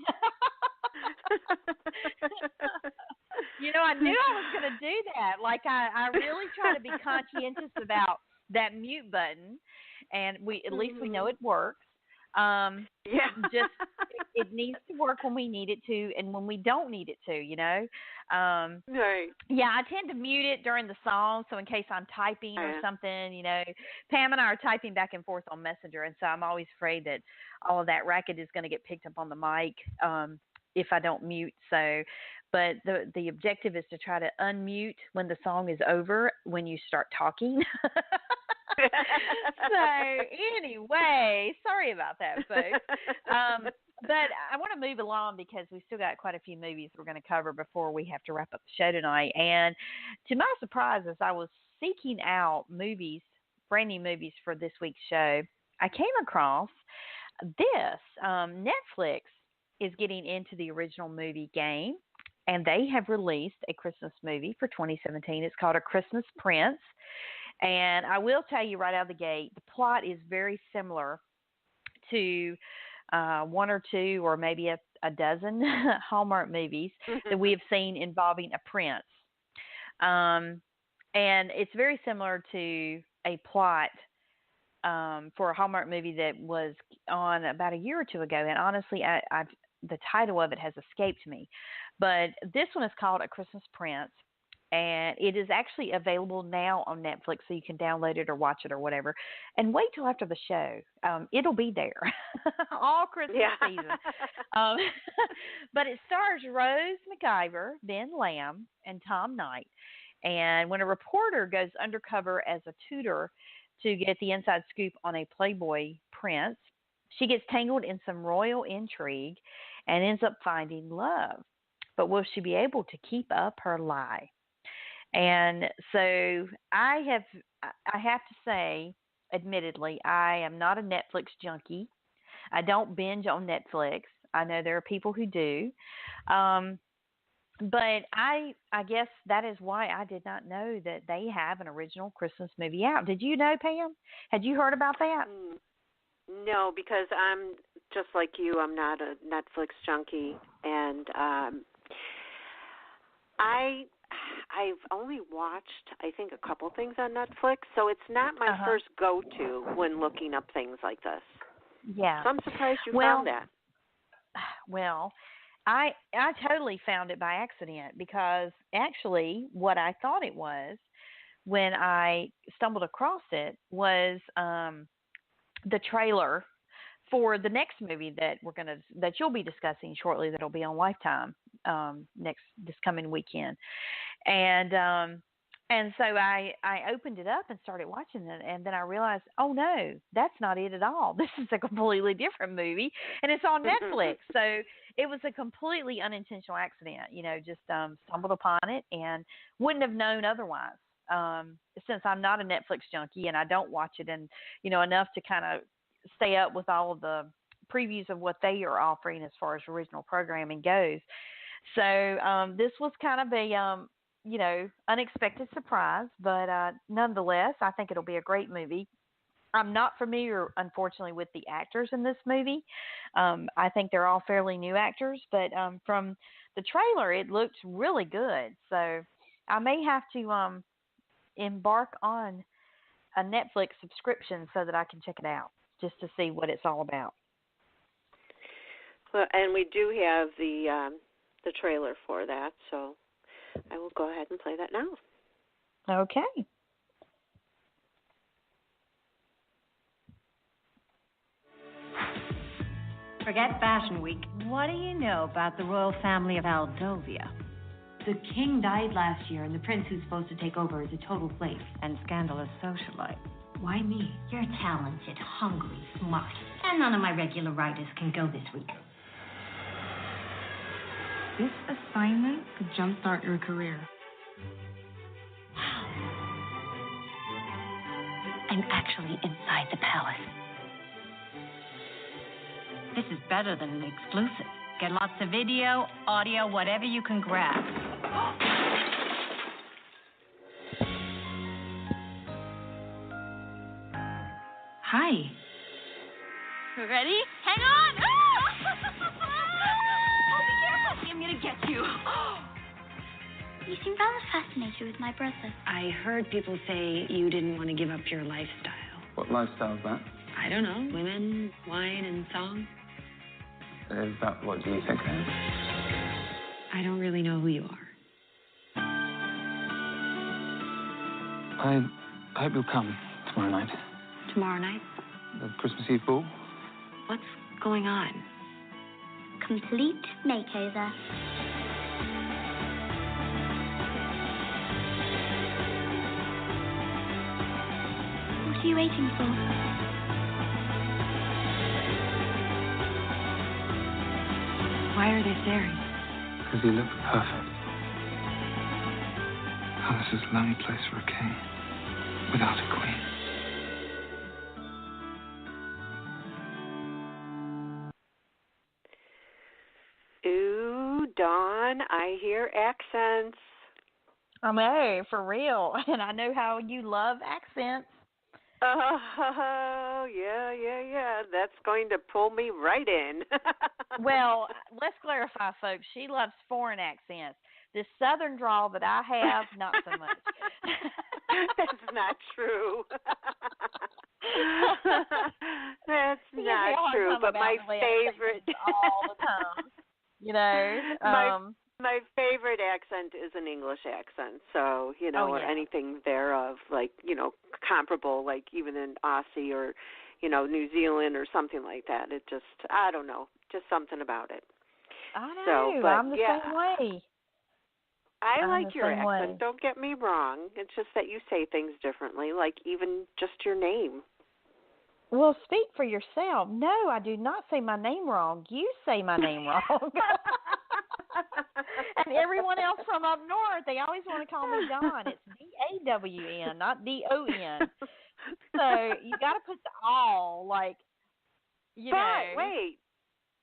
I knew I was going to do that. Like, I really try to be conscientious about that mute button, and at least we know it works. Just it needs to work when we need it to, and when we don't need it to. Right. Yeah, I tend to mute it during the song, so in case I'm typing or something. Pam and I are typing back and forth on Messenger, and so I'm always afraid that all of that racket is going to get picked up on the mic if I don't mute. So, but the objective is to try to unmute when the song is over when you start talking. So anyway, sorry about that, folks. But I want to move along because we've still got quite a few movies we're going to cover before we have to wrap up the show tonight. And to my surprise, as I was seeking out movies, brand new movies for this week's show, I came across this. Netflix is getting into the original movie game, and they have released a Christmas movie for 2017. It's called A Christmas Prince. And I will tell you right out of the gate, the plot is very similar to one or two or maybe a dozen Hallmark movies that we have seen involving a prince. And it's very similar to a plot for a Hallmark movie that was on about a year or two ago. And honestly, the title of it has escaped me. But this one is called A Christmas Prince. And it is actually available now on Netflix, so you can download it or watch it or whatever. And wait till after the show. It'll be there all Christmas season. But it stars Rose McIver, Ben Lamb, and Tom Knight. And when a reporter goes undercover as a tutor to get the inside scoop on a Playboy prince, she gets tangled in some royal intrigue and ends up finding love. But will she be able to keep up her lie? And so I have to say, admittedly, I am not a Netflix junkie. I don't binge on Netflix. I know there are people who do. But I guess that is why I did not know that they have an original Christmas movie out. Did you know, Pam? Had you heard about that? No, because I'm just like you. I'm not a Netflix junkie. And I've only watched, I think, a couple things on Netflix, so it's not my first go-to when looking up things like this. Yeah. So I'm surprised you found that. Well, I totally found it by accident because actually what I thought it was when I stumbled across it was the trailer for the next movie that that you'll be discussing shortly. That'll be on Lifetime this coming weekend, and so I opened it up and started watching it, and then I realized, oh no, that's not it at all. This is a completely different movie, and it's on Netflix. So it was a completely unintentional accident. Just stumbled upon it and wouldn't have known otherwise. Since I'm not a Netflix junkie and I don't watch it, and enough to kind of stay up with all of the previews of what they are offering as far as original programming goes. So this was kind of a unexpected surprise, but nonetheless, I think it'll be a great movie. I'm not familiar, unfortunately, with the actors in this movie. I think they're all fairly new actors, but from the trailer, it looks really good. So I may have to embark on a Netflix subscription so that I can check it out, just to see what it's all about. Well, and we do have the trailer for that, so I will go ahead and play that now. Okay. Forget Fashion Week. What do you know about the royal family of Aldovia? The king died last year, and the prince who's supposed to take over is a total flake and scandalous socialite. Why me? You're talented, hungry, smart, and none of my regular writers can go this week. This assignment could jumpstart your career. Wow. I'm actually inside the palace. This is better than an exclusive. Get lots of video, audio, whatever you can grab. Hi. Ready? Hang on! Oh, be careful! I'm gonna get you. You seem rather fascinated with my brother. I heard people say you didn't want to give up your lifestyle. What lifestyle is that? I don't know. Women, wine, and song. Is that what you think it is? I don't really know who you are. I hope you'll come tomorrow night. Tomorrow night? The Christmas Eve ball. What's going on? Complete makeover. What are you waiting for? Why are they staring? Because you look perfect. Palace is a lonely place for a king without a queen. Ooh, Dawn, I hear accents. I know, for real. And I know how you love accents. Oh, yeah. That's going to pull me right in. Well, let's clarify, folks. She loves foreign accents. This southern drawl that I have, not so much. That's not true. That's not true. But my favorite all the time. You know, my favorite accent is an English accent. So or anything thereof, like comparable, like even in Aussie or New Zealand or something like that. It just I don't know, just something about it. I know. So, but I'm the yeah. same way. I like your accent. Don't get me wrong. It's just that you say things differently, like even just your name. Well, speak for yourself. No, I do not say my name wrong. You say my name wrong. And everyone else from up north, they always want to call me Dawn. It's D-A-W-N, not D-O-N. So you got to put the all, like, But wait,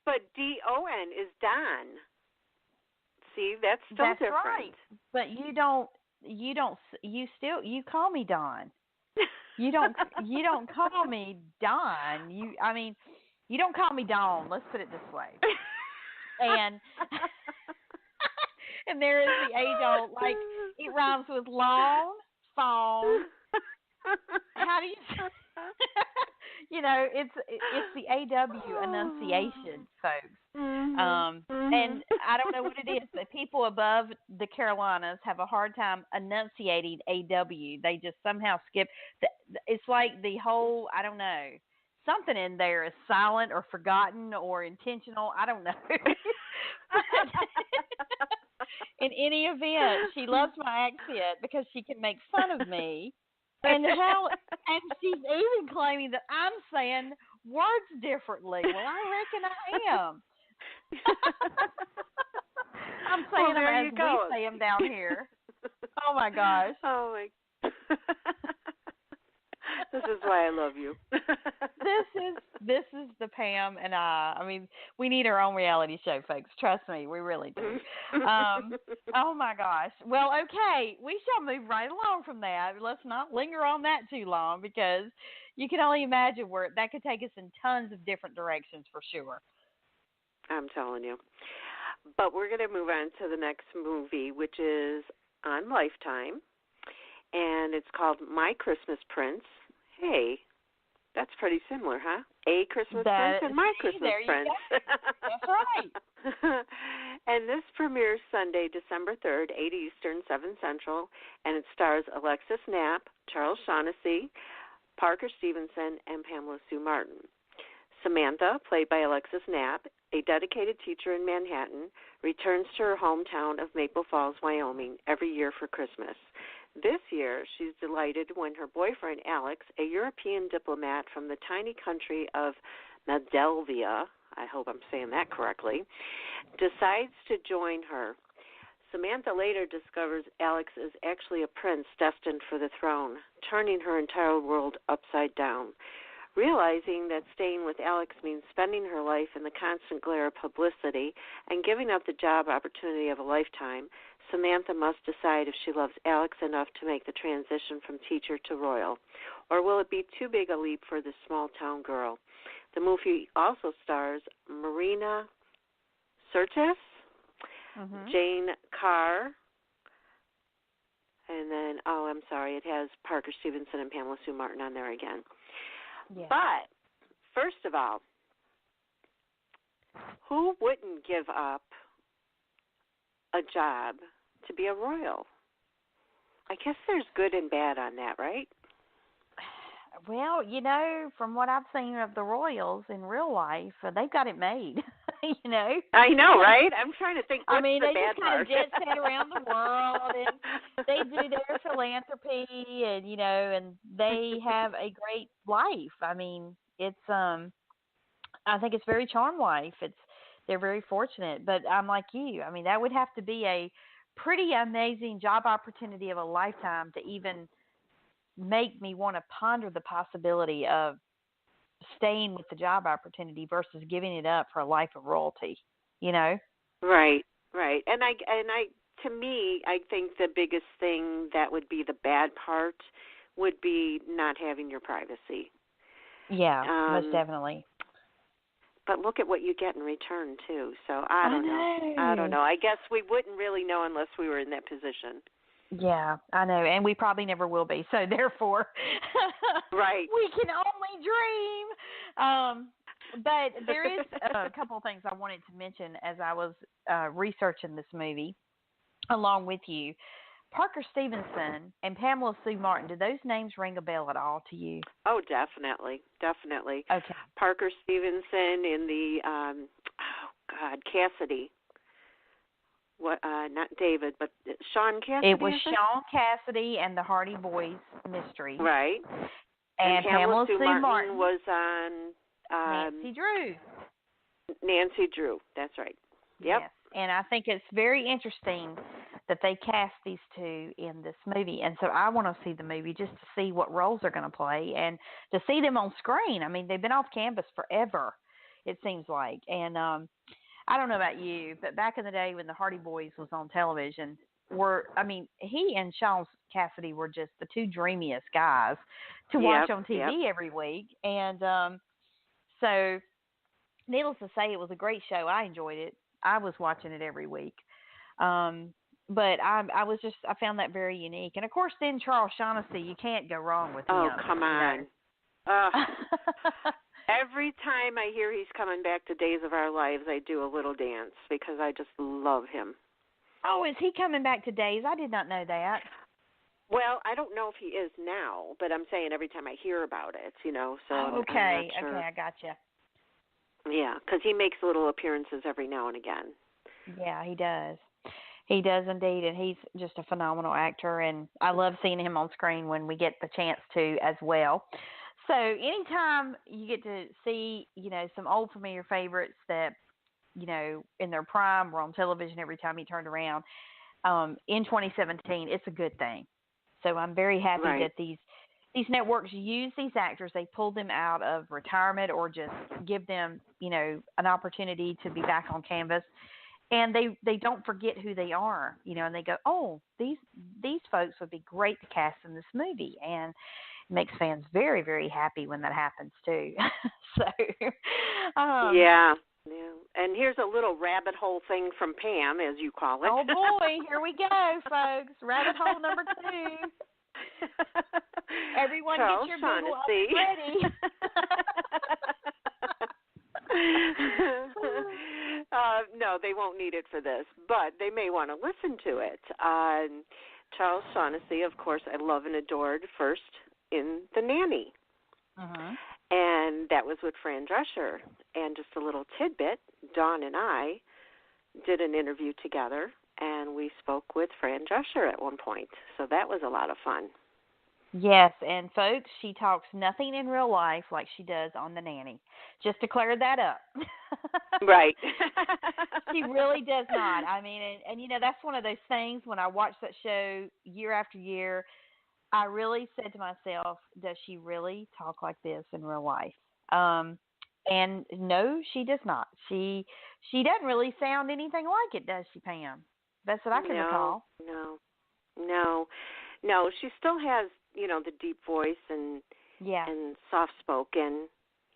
but D-O-N is Don. See, that's still different. That's right. But you call me Dawn. You don't call me Dawn. You don't call me Dawn. Let's put it this way. And and there is the age-old, like, it rhymes with long, phone. How do you it's the A-W enunciation, folks. And I don't know what it is, but people above the Carolinas have a hard time enunciating A-W. They just somehow skip. It's like the whole, I don't know, something in there is silent or forgotten or intentional. I don't know. In any event, she loves my accent because she can make fun of me. And she's even claiming that I'm saying words differently. Well, I reckon I am. I'm saying them as we say them down here. Oh my gosh. Oh my. This is why I love you. This is the Pam and I. I mean, we need our own reality show, folks. Trust me, we really do. Oh my gosh. Well, okay, we shall move right along from that. Let's not linger on that too long because you can only imagine where that could take us in tons of different directions for sure. I'm telling you. But we're going to move on to the next movie, which is on Lifetime, and it's called My Christmas Prince. Hey, that's pretty similar, huh? A Christmas Prince and My Christmas Prince. That's right. And this premieres Sunday, December 3rd, 8 Eastern, 7 Central, and it stars Alexis Knapp, Charles Shaughnessy, Parker Stevenson, and Pamela Sue Martin. Samantha, played by Alexis Knapp, a dedicated teacher in Manhattan, returns to her hometown of Maple Falls, Wyoming, every year for Christmas. this year, she's delighted when her boyfriend, Alex, a European diplomat from the tiny country of Moldavia, I hope I'm saying that correctly, decides to join her. Samantha later discovers Alex is actually a prince destined for the throne, turning her entire world upside down. Realizing that staying with Alex means spending her life in the constant glare of publicity and giving up the job opportunity of a lifetime, Samantha must decide if she loves Alex enough to make the transition from teacher to royal, or will it be too big a leap for this small-town girl? The movie also stars Marina Sirtis, Jane Carr, and then, it has Parker Stevenson and Pamela Sue Martin on there again. Yeah. But, first of all, who wouldn't give up a job to be a royal? I guess there's good and bad on that, right? Well, from what I've seen of the royals in real life, they've got it made. I know, right? I'm trying to think. What's they the bad just kind of part? jet set around the world, and they do their philanthropy, and and they have a great life. It's I think it's a very charmed life. They're very fortunate, but I'm like you. That would have to be a pretty amazing job opportunity of a lifetime to even make me want to ponder the possibility of staying with the job opportunity versus giving it up for a life of royalty, Right. And to me, I think the biggest thing that would be the bad part would be not having your privacy. Yeah, most definitely. But look at what you get in return too. So I don't know. I guess we wouldn't really know unless we were in that position. Yeah, I know, and we probably never will be. So therefore, right, we can only dream. But there is a couple of things I wanted to mention as I was researching this movie, along with you. Parker Stevenson and Pamela Sue Martin. Do those names ring a bell at all to you? Oh, definitely. Okay. Parker Stevenson in the Cassidy. What? Not David, but Sean Cassidy. It was Sean Cassidy and the Hardy Boys Mystery. Right. And Pamela Sue Martin was on Nancy Drew. That's right. Yep. Yes. And I think it's very interesting that they cast these two in this movie. And so I want to see the movie just to see what roles they're going to play and to see them on screen. They've been off canvas forever, it seems like. And I don't know about you, but back in the day when the Hardy Boys was on television, he and Sean Cassidy were just the two dreamiest guys to watch on TV every week. And so needless to say, it was a great show. I enjoyed it. I was watching it every week. But I found that very unique. And of course, then Charles Shaughnessy, you can't go wrong with him. Oh, come on. Every time I hear he's coming back to Days of Our Lives, I do a little dance because I just love him. Oh, is he coming back to Days? I did not know that. Well, I don't know if he is now, but I'm saying every time I hear about it, so okay. I'm not sure. Okay, I gotcha. Yeah, because he makes little appearances every now and again. Yeah, he does. He does indeed, and he's just a phenomenal actor, and I love seeing him on screen when we get the chance to as well. So anytime you get to see, some old familiar favorites that, in their prime were on television every time he turned around, in 2017, it's a good thing. So I'm very happy that these networks use these actors. They pull them out of retirement or just give them, an opportunity to be back on canvas. And they don't forget who they are, and they go, oh, these folks would be great to cast in this movie. And it makes fans very, very happy when that happens, too. Yeah. And here's a little rabbit hole thing from Pam, as you call it. Oh, boy. Here we go, folks. Rabbit hole number 2. Everyone Charles get your Google Shaughnessy. ready. No, they won't need it for this, but they may want to listen to it. Charles Shaughnessy, of course, I love and adored first in The Nanny. And that was with Fran Drescher. And just a little tidbit, Dawn and I did an interview together and we spoke with Fran Drescher at one point. So that was a lot of fun. Yes, and folks, she talks nothing in real life like she does on The Nanny. Just to clear that up. Right. She really does not. I mean, and that's one of those things when I watch that show year after year, I really said to myself, does she really talk like this in real life? And no, she does not. She doesn't really sound anything like it, does she, Pam? That's what I can recall. No, she still has, the deep voice and soft spoken,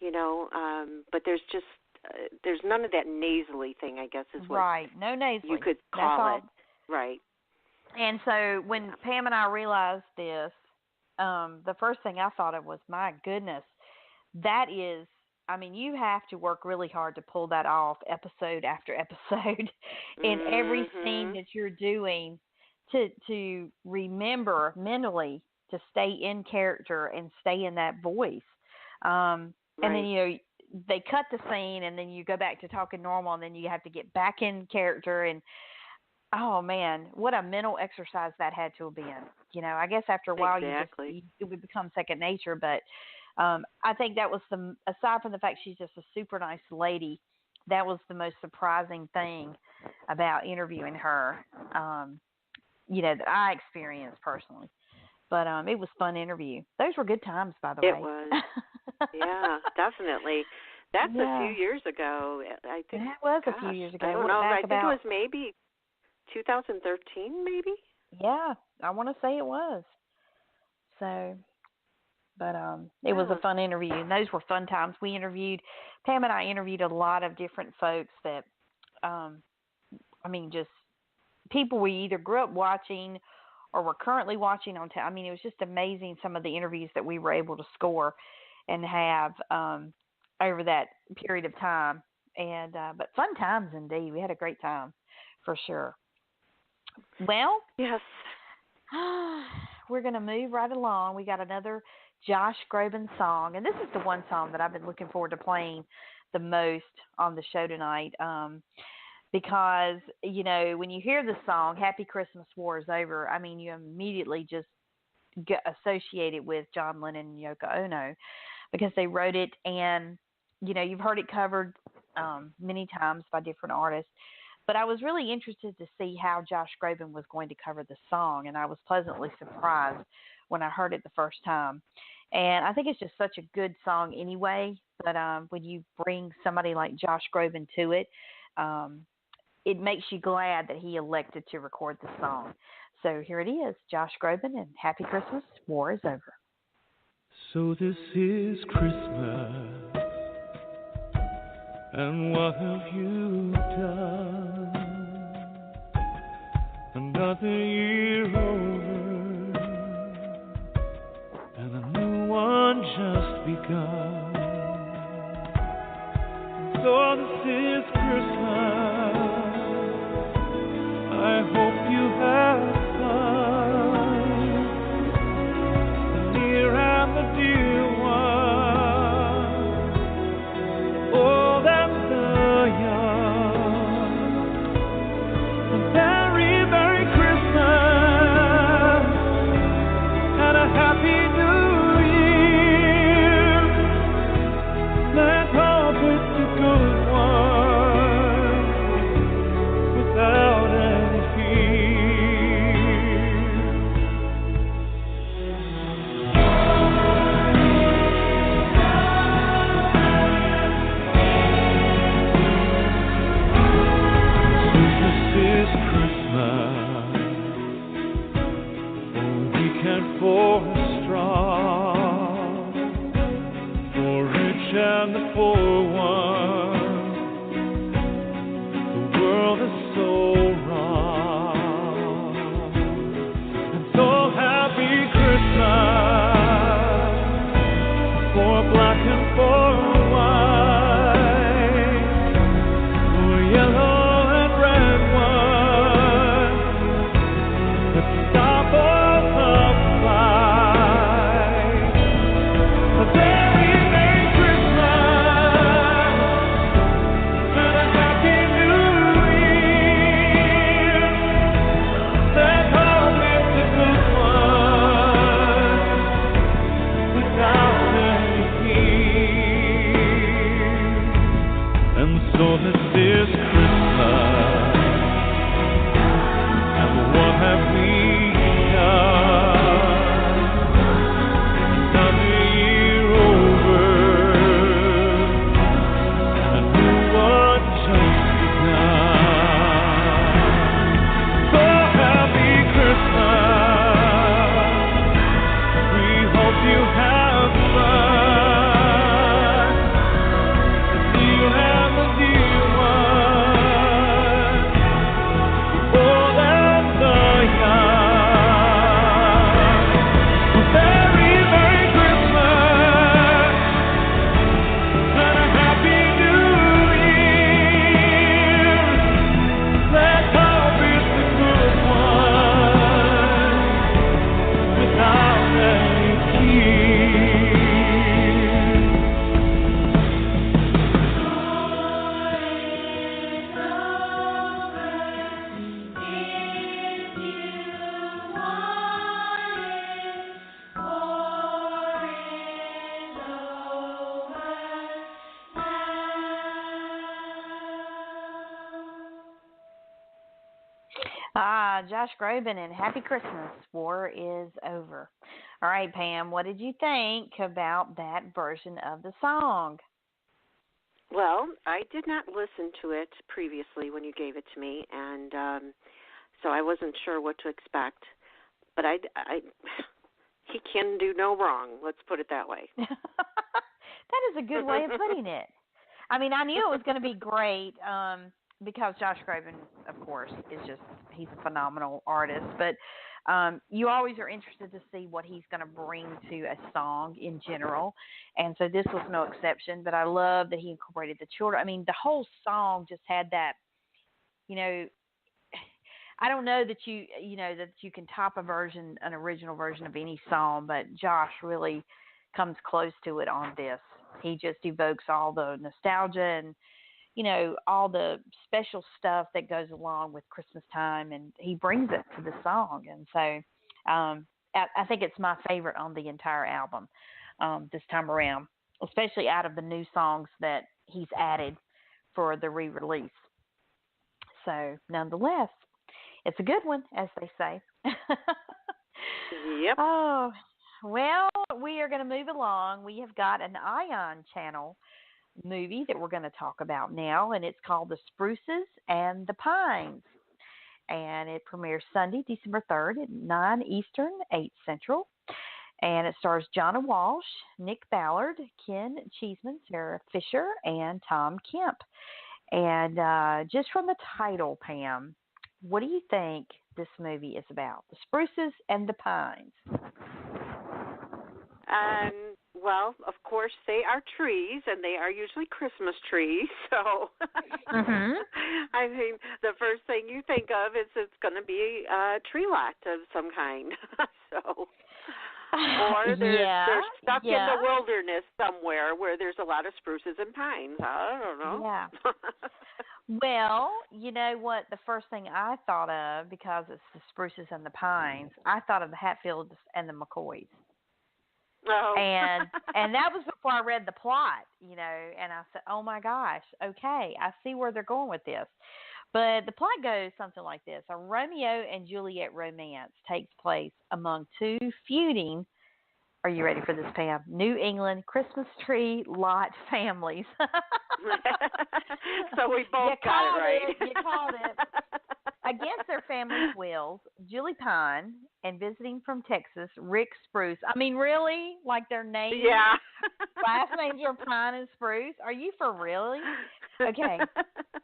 but there's just there's none of that nasally thing, I guess, is what right. No nasally. you could call it. Right. And so when Pam and I realized this, the first thing I thought of was, my goodness, that is, I mean, you have to work really hard to pull that off episode after episode in every scene that you're doing to remember mentally to stay in character and stay in that voice. And then, they cut the scene and then you go back to talking normal and then you have to get back in character. And, oh, man, what a mental exercise that had to have been. I guess after a while it would become second nature. But I think that was aside from the fact she's just a super nice lady, that was the most surprising thing about interviewing her, that I experienced personally. But it was a fun interview. Those were good times, by the way. It was. Yeah, definitely. That's a few years ago. I think that was a few years ago. I don't know. I think it was maybe 2013, maybe. Yeah, I want to say it was. So, but it was a fun interview, and those were fun times. Pam and I interviewed a lot of different folks that, just people we either grew up watching or were currently watching on I mean, it was just amazing some of the interviews that we were able to score and have over that period of time. And but fun times indeed. We had a great time for sure. Well, yes. We're going to move right along. We got another Josh Groban song, and this is the one song that I've been looking forward to playing the most on the show tonight. Because, when you hear the song, Happy Christmas, War is Over, I mean, you immediately just get associated with John Lennon and Yoko Ono because they wrote it. And, you've heard it covered many times by different artists. But I was really interested to see how Josh Groban was going to cover the song, and I was pleasantly surprised when I heard it the first time. And I think it's just such a good song anyway, but when you bring somebody like Josh Groban to it, it makes you glad that he elected to record the song. So here it is, Josh Groban and Happy Christmas, War is Over. So this is Christmas, and what have you done? Another year over, and a new one just begun. So this is Christmas, I hope you have fun, the near and the dear one, old and the young. A very, Merry Christmas and a Happy New Year. Let's hope it's a good one without any fear. This is Christmas, a weekend for the strong, for rich and the poor one. The world is so wrong, and so happy Christmas for black and for white, for yellow and red one. Let's stop all the fight. A very Merry Christmas Josh Groban and Happy Christmas, War is Over. All right, Pam, what did you think about that version of the song? Well, I did not listen to it previously when you gave it to me, and so I wasn't sure what to expect. But he can do no wrong, let's put it that way. That is a good way of putting it. I mean, I knew it was going to be great because Josh Groban, of course, he's a phenomenal artist. But you always are interested to see what he's going to bring to a song in general. And so this was no exception. But I love that he incorporated the children. I mean, the whole song just had that, I don't know that you can top an original version of any song, but Josh really comes close to it on this. He just evokes all the nostalgia and, all the special stuff that goes along with Christmas time, and he brings it to the song. And so I think it's my favorite on the entire album this time around, especially out of the new songs that he's added for the re-release. So nonetheless, it's a good one, as they say. Yep. Oh, well, we are going to move along. We have got an Ion Channel movie that we're going to talk about now, and it's called The Spruces and the Pines. And it premieres Sunday, December 3rd at 9 Eastern, 8 Central. And it stars Jonna Walsh, Nick Ballard, Ken Cheeseman, Sarah Fisher, and Tom Kemp. And just from the title, Pam, what do you think this movie is about? The Spruces and the Pines. Well, of course, they are trees, and they are usually Christmas trees. So, I mean, the first thing you think of is it's going to be a tree lot of some kind. So, or they're stuck in the wilderness somewhere where there's a lot of spruces and pines. I don't know. Yeah. Well, you know what? The first thing I thought of, because it's the spruces and the pines, I thought of the Hatfields and the McCoys. Oh. And that was before I read the plot, and I said, oh my gosh, okay, I see where they're going with this. But the plot goes something like this. A Romeo and Juliet romance takes place among two feuding, are you ready for this, Pam? New England Christmas tree lot families. So we both got it right. You called it. Against their family's wills, Julie Pine, and visiting from Texas, Rick Spruce. I mean, really? Like their names? Yeah. Last names are Pine and Spruce? Are you for really? Okay.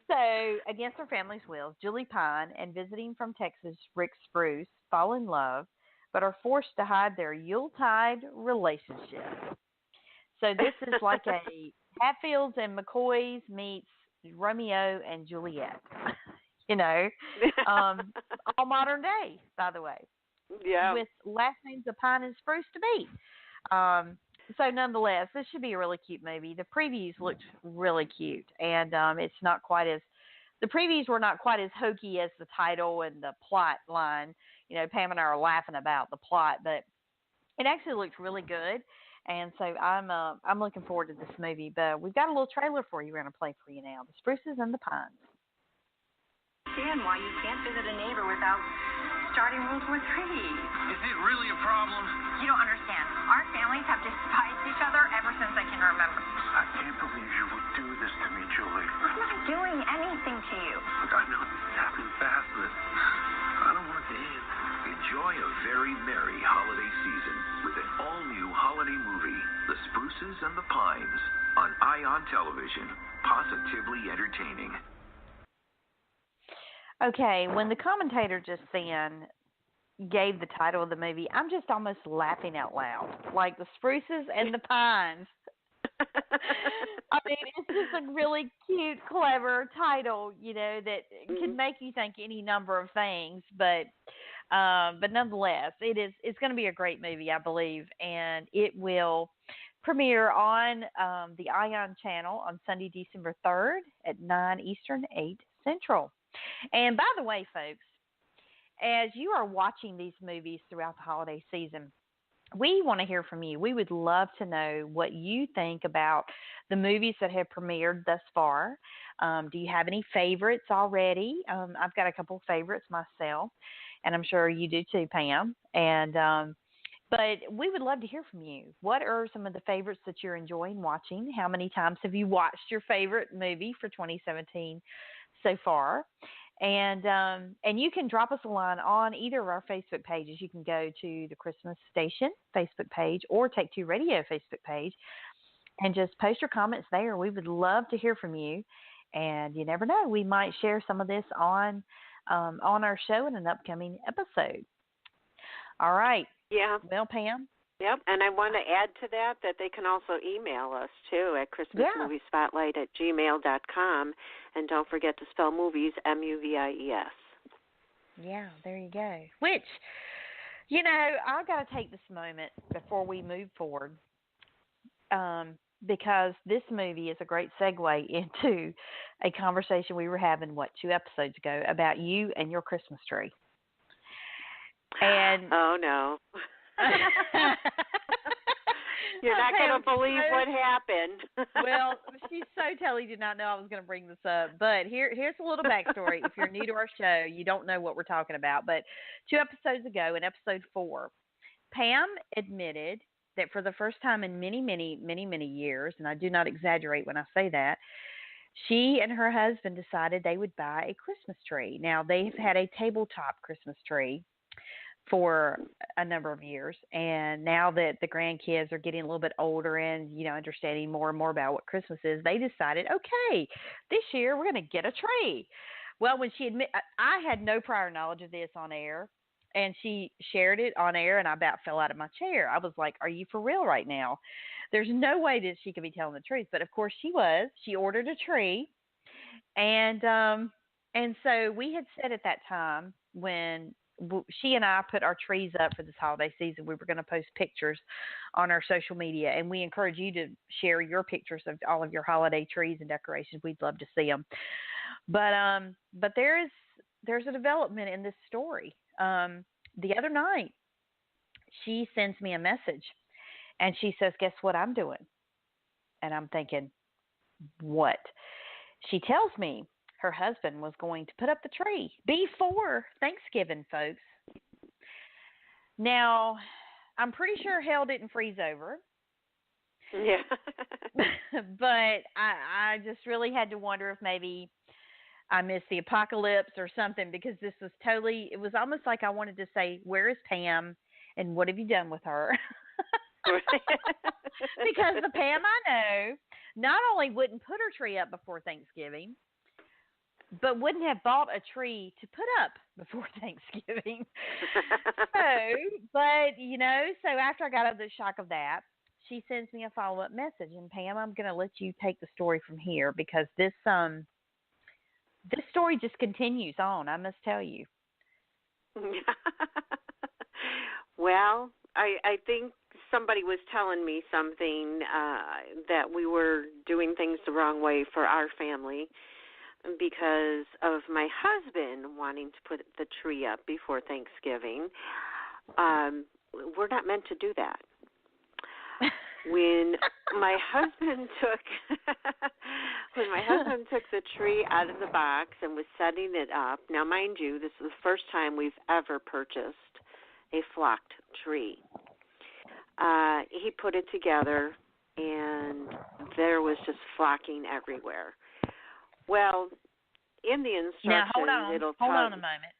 So, against their family's wills, Julie Pine and visiting from Texas, Rick Spruce, fall in love, but are forced to hide their Yuletide relationship. So this is like a Hatfields and McCoys meets Romeo and Juliet. All modern day, by the way. Yeah. With last names of Pine and Spruce to beat. So nonetheless, this should be a really cute movie. The previews looked really cute, and the previews were not quite as hokey as the title and the plot line. Pam and I are laughing about the plot, but it actually looked really good. And so I'm looking forward to this movie. But we've got a little trailer for you. We're going to play for you now. The Spruces and the Pines. Understand why you can't visit a neighbor without starting World War III. Is it really a problem? You don't understand. Our families have despised each other ever since I can remember. I can't believe you would do this to me, Julie. I'm not doing anything to you. Look, I know this is happening fast, but I don't want it to end. Enjoy a very merry holiday season with an all-new holiday movie, The Spruces and the Pines, on Ion Television. Positively entertaining. Okay, when the commentator just then gave the title of the movie, I'm just almost laughing out loud. Like The Spruces and the Pines. I mean, it's just a really cute, clever title, that could make you think any number of things. But nonetheless, it's going to be a great movie, I believe, and it will premiere on the Ion Channel on Sunday, December 3rd at 9 Eastern, 8 Central. And by the way, folks, as you are watching these movies throughout the holiday season, we want to hear from you. We would love to know what you think about the movies that have premiered thus far. Do you have any favorites already? I've got a couple of favorites myself, and I'm sure you do too, Pam. And but we would love to hear from you. What are some of the favorites that you're enjoying watching? How many times have you watched your favorite movie for 2017 so far? And you can drop us a line on either of our Facebook pages. You can go to the Christmas Station Facebook page or Take Two Radio Facebook page and just post your comments there. We would love to hear from you. And you never know, we might share some of this on our show in an upcoming episode. All right. Yeah. Well, Pam. Yep, and I want to add to that they can also email us, too, at ChristmasMovieSpotlight@gmail.com. And don't forget to spell movies, MUVIES. Yeah, there you go. Which, I've got to take this moment before we move forward because this movie is a great segue into a conversation we were having, 2 episodes ago, about you and your Christmas tree. And oh, no. You're not going to believe what happened. Well, she so totally did not know I was going to bring this up. But here's a little backstory. If you're new to our show, you don't know what we're talking about. But 2 episodes ago, in episode 4, Pam admitted that for the first time in many, many, many, many years, and I do not exaggerate when I say that, she and her husband decided they would buy a Christmas tree. Now, they've had a tabletop Christmas tree for a number of years, and now that the grandkids are getting a little bit older and understanding more and more about what Christmas is, they decided, okay, this year we're going to get a tree. Well, when she I had no prior knowledge of this on air, and she shared it on air, and I about fell out of my chair. I was like, are you for real right now? There's no way that she could be telling the truth. But of course she was. She ordered a tree, and so we had said at that time, when she and I put our trees up for this holiday season, we were going to post pictures on our social media, and we encourage you to share your pictures of all of your holiday trees and decorations. We'd love to see them. But there's a development in this story. The other night, she sends me a message, and she says, guess what I'm doing? And I'm thinking, what? She tells me her husband was going to put up the tree before Thanksgiving, folks. Now, I'm pretty sure hell didn't freeze over. Yeah. But I just really had to wonder if maybe I missed the apocalypse or something, because this was totally, it was almost like I wanted to say, where is Pam and what have you done with her? Because the Pam I know not only wouldn't put her tree up before Thanksgiving, but wouldn't have bought a tree to put up before Thanksgiving. So after I got over the shock of that, she sends me a follow-up message. And Pam, I'm going to let you take the story from here, because this story just continues on, I must tell you. Well, I think somebody was telling me something, that we were doing things the wrong way for our family, because of my husband wanting to put the tree up before Thanksgiving. We're not meant to do that. When my husband took the tree out of the box and was setting it up, now mind you, this is the first time we've ever purchased a flocked tree. He put it together, and there was just flocking everywhere. Well, in the instructions, now, hold on a moment.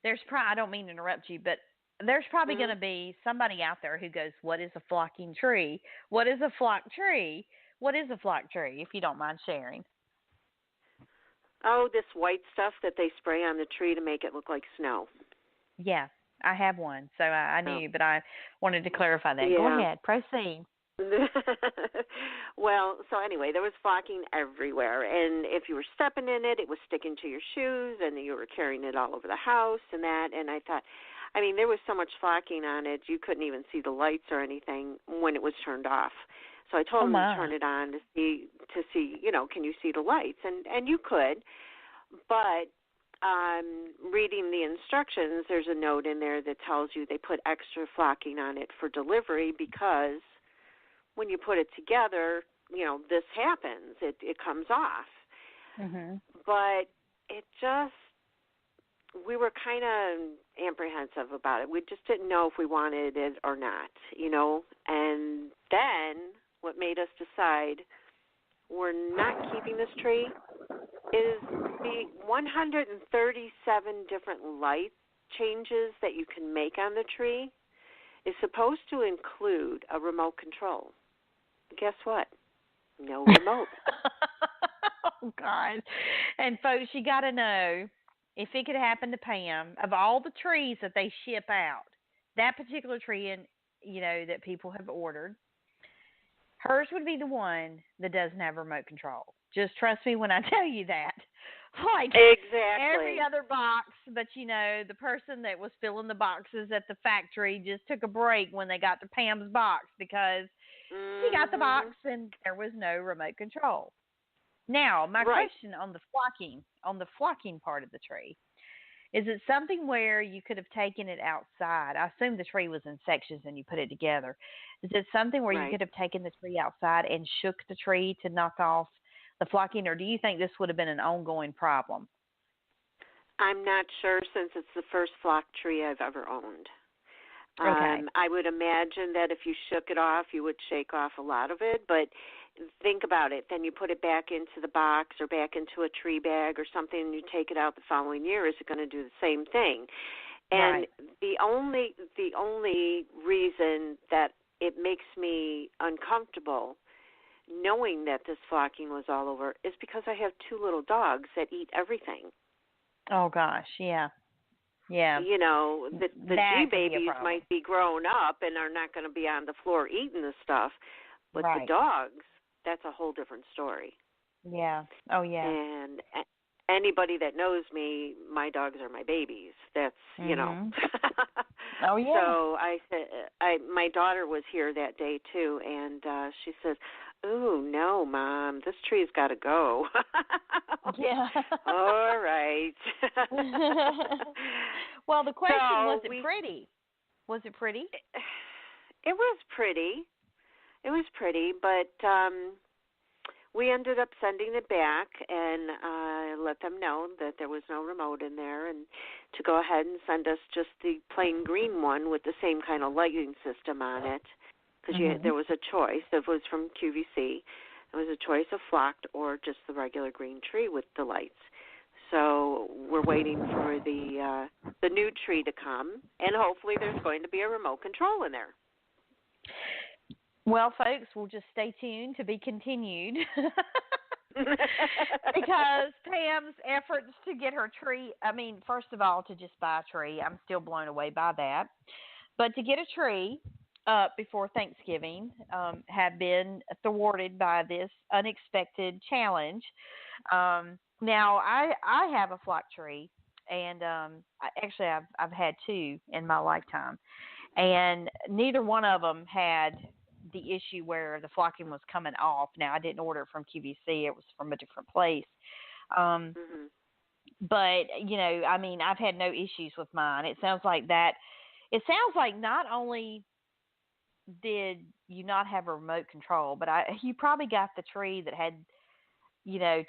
I don't mean to interrupt you, but there's probably going to be somebody out there who goes, what is a flocking tree? What is a flock tree? What is a flock tree, if you don't mind sharing? Oh, this white stuff that they spray on the tree to make it look like snow. Yeah, I have one, so I knew, but I wanted to clarify that. Yeah. Go ahead, proceed. Well, so anyway, there was flocking everywhere, and if you were stepping in it, it was sticking to your shoes, and you were carrying it all over the house and that, and I thought, there was so much flocking on it, you couldn't even see the lights or anything when it was turned off. So I told him to turn it on to see, can you see the lights? And you could, but reading the instructions, there's a note in there that tells you they put extra flocking on it for delivery because when you put it together, this happens. It comes off. Mm-hmm. But we were kind of apprehensive about it. We just didn't know if we wanted it or not, And then what made us decide we're not keeping this tree is the 137 different light changes that you can make on the tree is supposed to include a remote control. Guess what? No remote. Oh, God. And, folks, you got to know, if it could happen to Pam, of all the trees that they ship out, that particular tree, that people have ordered, hers would be the one that doesn't have remote control. Just trust me when I tell you that. Like, exactly. Every other box, but, the person that was filling the boxes at the factory just took a break when they got to Pam's box because she got the box and there was no remote control. Now, my question on the flocking part of the tree, is it something where you could have taken it outside? I assume the tree was in sections and you put it together. Is it something where you could have taken the tree outside and shook the tree to knock off the flocking, or do you think this would have been an ongoing problem? I'm not sure since it's the first flock tree I've ever owned. Okay. I would imagine that if you shook it off, you would shake off a lot of it, but think about it. Then you put it back into the box or back into a tree bag or something, and you take it out the following year. Is it going to do the same thing? And the only reason that it makes me uncomfortable knowing that this flocking was all over is because I have two little dogs that eat everything. Oh, gosh, yeah. Yeah. The G babies might be grown up and are not going to be on the floor eating the stuff, but the dogs, that's a whole different story. Yeah. Oh, yeah. And anybody that knows me, my dogs are my babies. That's, Oh, yeah. So I said, my daughter was here that day too, and she says, "Oh no, Mom, this tree's got to go." Yeah. All right. Well, the question was it pretty? Was it pretty? It was pretty. It was pretty, but we ended up sending it back and let them know that there was no remote in there and to go ahead and send us just the plain green one with the same kind of lighting system on it because there was a choice. It was from QVC. It was a choice of flocked or just the regular green tree with the lights. So we're waiting for the new tree to come, and hopefully there's going to be a remote control in there. Well, folks, we'll just stay tuned to be continued because Pam's efforts to get her tree, first of all, to just buy a tree, I'm still blown away by that. But to get a tree up before Thanksgiving have been thwarted by this unexpected challenge. Now, I have a flock tree, and I've had two in my lifetime, and neither one of them had the issue where the flocking was coming off. Now, I didn't order it from QVC. It was from a different place. But, I've had no issues with mine. It sounds like not only did you not have a remote control, but you probably got the tree that had,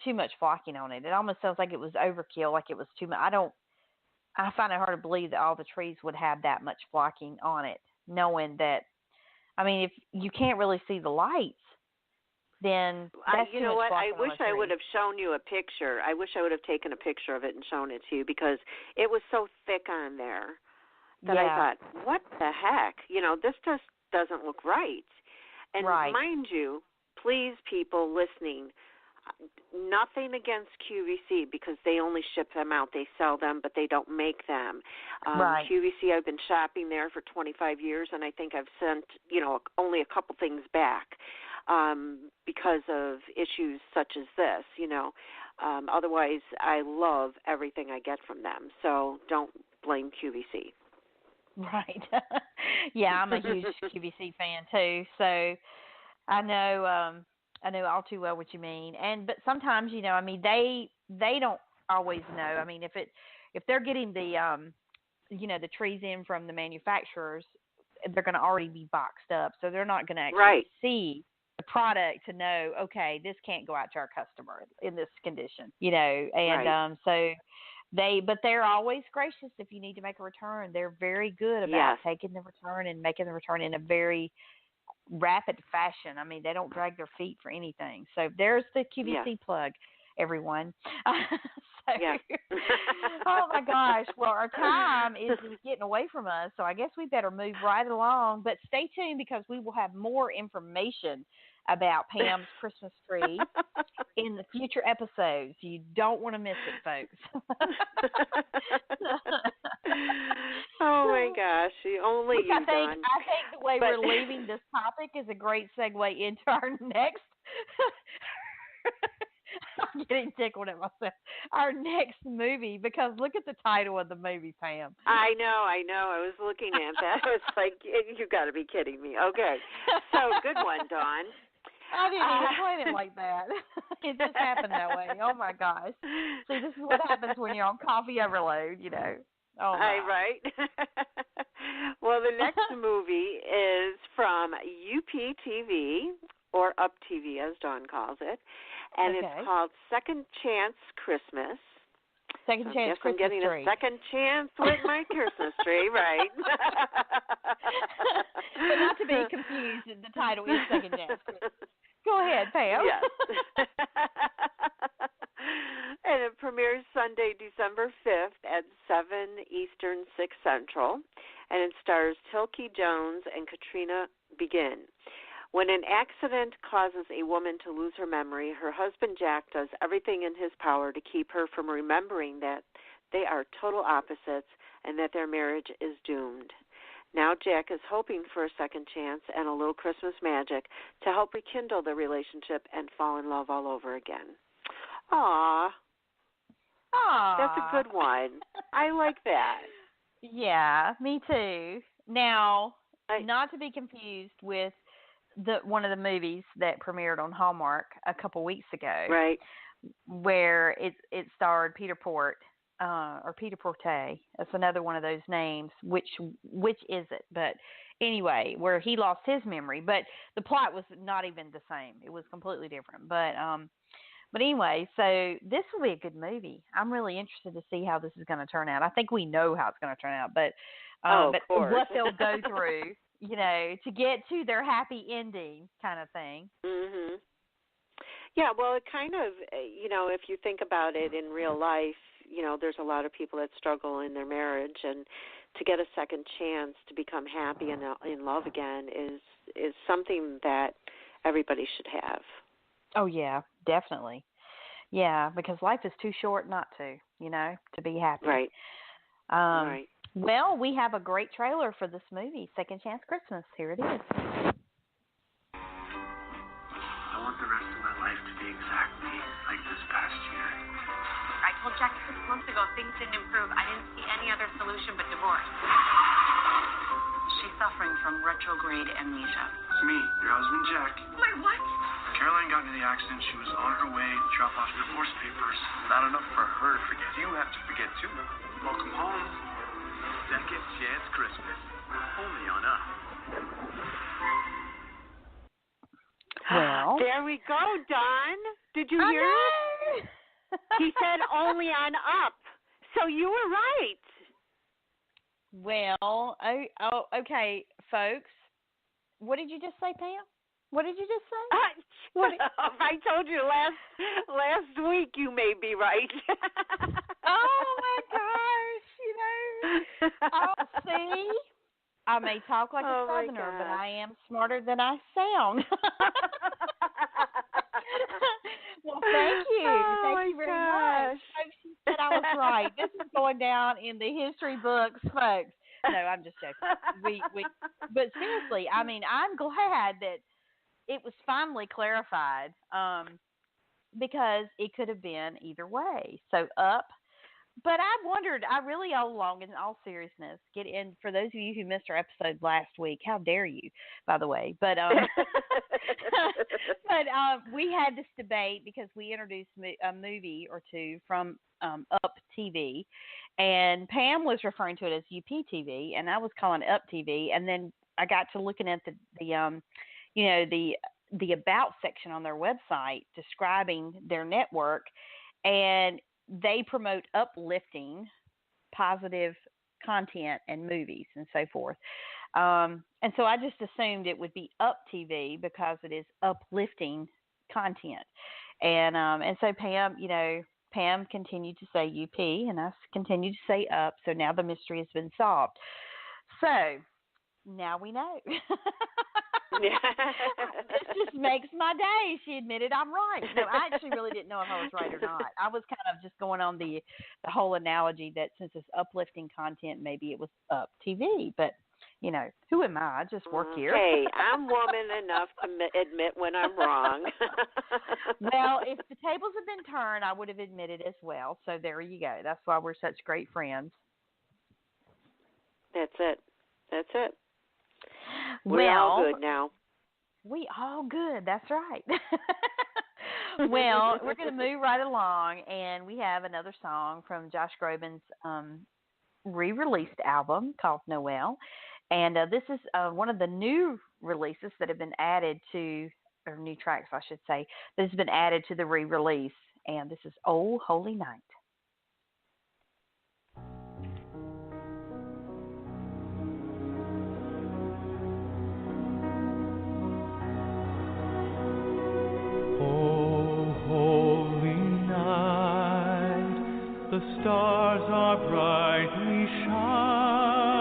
too much flocking on it. It almost sounds like it was overkill, like it was too much. I find it hard to believe that all the trees would have that much flocking on it, knowing that, if you can't really see the lights, then that's you know what? I wish I would have shown you a picture. I wish I would have taken a picture of it and shown it to you because it was so thick on there that I thought, what the heck? This just doesn't look right. And mind you, please, people listening, nothing against QVC because they only ship them out. They sell them, but they don't make them. QVC, I've been shopping there for 25 years, and I think I've sent, only a couple things back because of issues such as this, Otherwise, I love everything I get from them, so don't blame QVC. Right. Yeah, I'm a huge QVC fan, too, so I know all too well what you mean. But sometimes, they don't always know. I mean, if they're getting the the trees in from the manufacturers, they're going to already be boxed up, so they're not going to actually see the product to know, okay, this can't go out to our customer in this condition, and so but they're always gracious if you need to make a return. They're very good about taking the return and making the return in a very rapid fashion. I mean, they don't drag their feet for anything. So there's the QVC plug, everyone. Oh my gosh. Well, our time is getting away from us, so I guess we better move right along. But stay tuned, because we will have more information about Pam's Christmas tree in the future episodes. You don't want to miss it, folks. Oh my gosh, only you, Dawn. I think the way we're leaving this topic is a great segue into our next. I'm getting tickled at myself. Our next movie, because look at the title of the movie, Pam. I know. I was looking at that. I was like, you got to be kidding me. Okay, so good one, Dawn. I didn't even plan it like that. It just happened that way. Oh my gosh! See, this is what happens when you're on coffee overload. Oh my. Right. Well, the next movie is from UPTV, or Up TV, as Dawn calls it. And it's called Second Chance Christmas. Second Chance Christmas I'm getting tree. A second chance with my Christmas tree, right? But not to be confused, the title is Second Chance Christmas. Go ahead, Pam. Yes. And it premieres Sunday, December 5th at 7 Eastern, 6 Central. And it stars Tilke Jones and Katrina Begin. When an accident causes a woman to lose her memory, her husband Jack does everything in his power to keep her from remembering that they are total opposites and that their marriage is doomed. Now Jack is hoping for a second chance and a little Christmas magic to help rekindle the relationship and fall in love all over again. Aww. That's a good one. I like that. Yeah, me too. Now, not to be confused with one of the movies that premiered on Hallmark a couple weeks ago, right? Where it starred Peter Port or Peter Porte. That's another one of those names. Which is it? But anyway, where he lost his memory, but the plot was not even the same. It was completely different. But anyway, so this will be a good movie. I'm really interested to see how this is going to turn out. I think we know how it's going to turn out, but what they'll go through. To get to their happy ending kind of thing. Mhm. Yeah, well, it kind of, if you think about it in real life, there's a lot of people that struggle in their marriage, and to get a second chance to become happy and in love again is something that everybody should have. Oh, yeah, definitely. Yeah, because life is too short not to, to be happy. Right. Right. Well, we have a great trailer for this movie, Second Chance Christmas. Here it is. I want the rest of my life to be exactly like this past year. I told Jack 6 months ago things didn't improve. I didn't see any other solution but divorce. She's suffering from retrograde amnesia. It's me, your husband, Jack. Wait, what? Caroline got into the accident. She was on her way to drop off divorce papers. Not enough for her to forget. You have to forget, too. Welcome home. Second Chance Christmas. Only on Up. Well, there we go, Dawn. Did you hear it? He said only on Up. So you were right. Well, okay, folks. What did you just say, Pam? What did you just say? If I told you last week, you may be right. Oh my gosh! Oh, see, I may talk like a Southerner, but I am smarter than I sound. Well, thank you. Thank you very much. Folks, she said I was right. This is going down in the history books, folks. No, I'm just joking. But seriously, I mean, I'm glad that it was finally clarified, because it could have been either way. So Up But I wondered, I really all along, in all seriousness, get in, for those of you who missed our episode last week, how dare you, by the way. But we had this debate because we introduced a movie or two from Up TV, and Pam was referring to it as UP TV, and I was calling it Up TV. And then I got to looking at the about section on their website describing their network, and they promote uplifting, positive content and movies and so forth. And so I just assumed it would be Up TV because it is uplifting content. And so Pam continued to say UP, and I continued to say Up. So now the mystery has been solved. So now we know. This just makes my day. She admitted I'm right. No, I actually really didn't know if I was right or not. I was kind of just going on the whole analogy that since it's uplifting content, maybe it was Up TV. But, who am I? I just work here. Hey, I'm woman enough to admit when I'm wrong. Well, if the tables had been turned, I would have admitted as well. So there you go. That's why we're such great friends. That's it. We're all good now. We all good. That's right. Well, we're going to move right along, and we have another song from Josh Groban's re-released album called Noel. And this is one of the new releases that have been added to, or new tracks, I should say, that has been added to the re-release. And this is Oh Holy Night. The stars are brightly shining.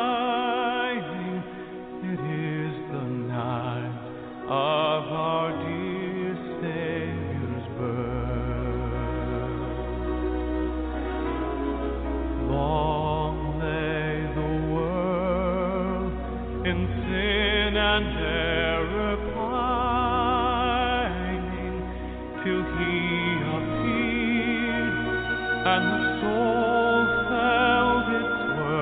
It is the night of our dear Savior's birth. Long lay the world in sin and error pining, till He appeared and the soul felt its worth.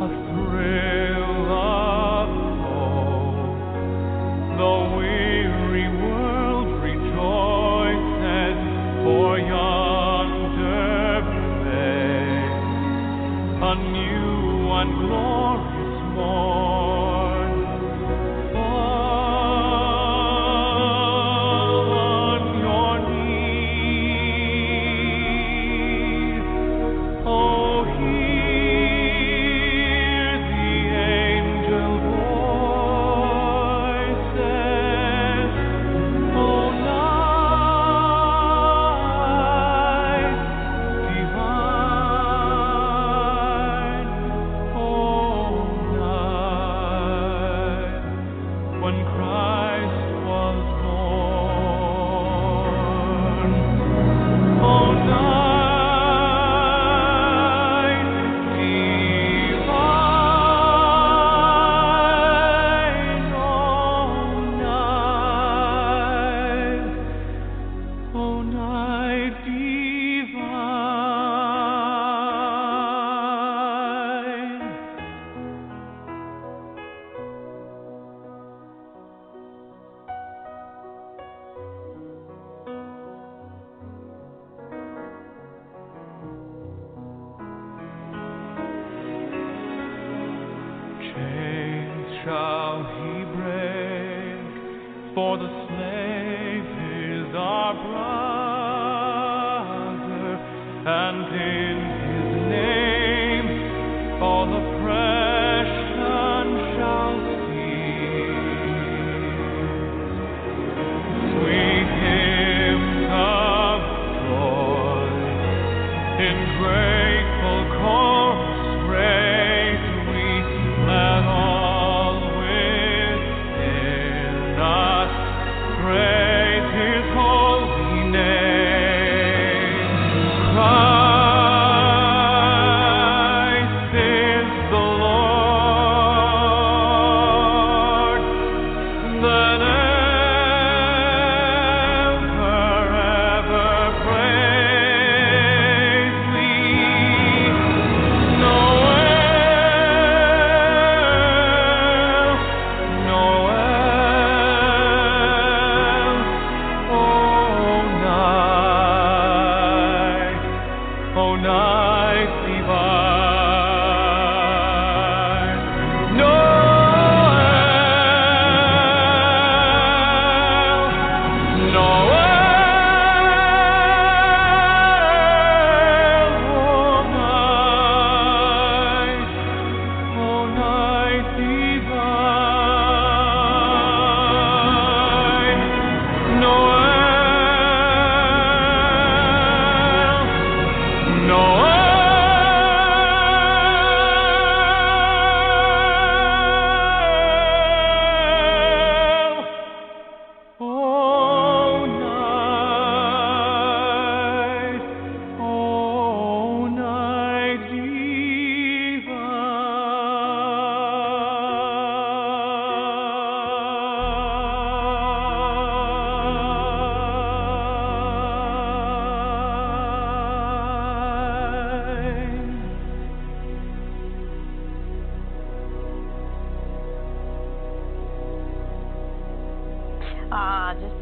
A thrill of hope, the weary world rejoices, for yonder breaks a new and glorious morn. Shall he break, for the slave is our brother, and in his name all oppression shall cease. Sweet hymns of joy in grateful chorus raise we, let all praise His holy name. Christ is the Lord. Let ever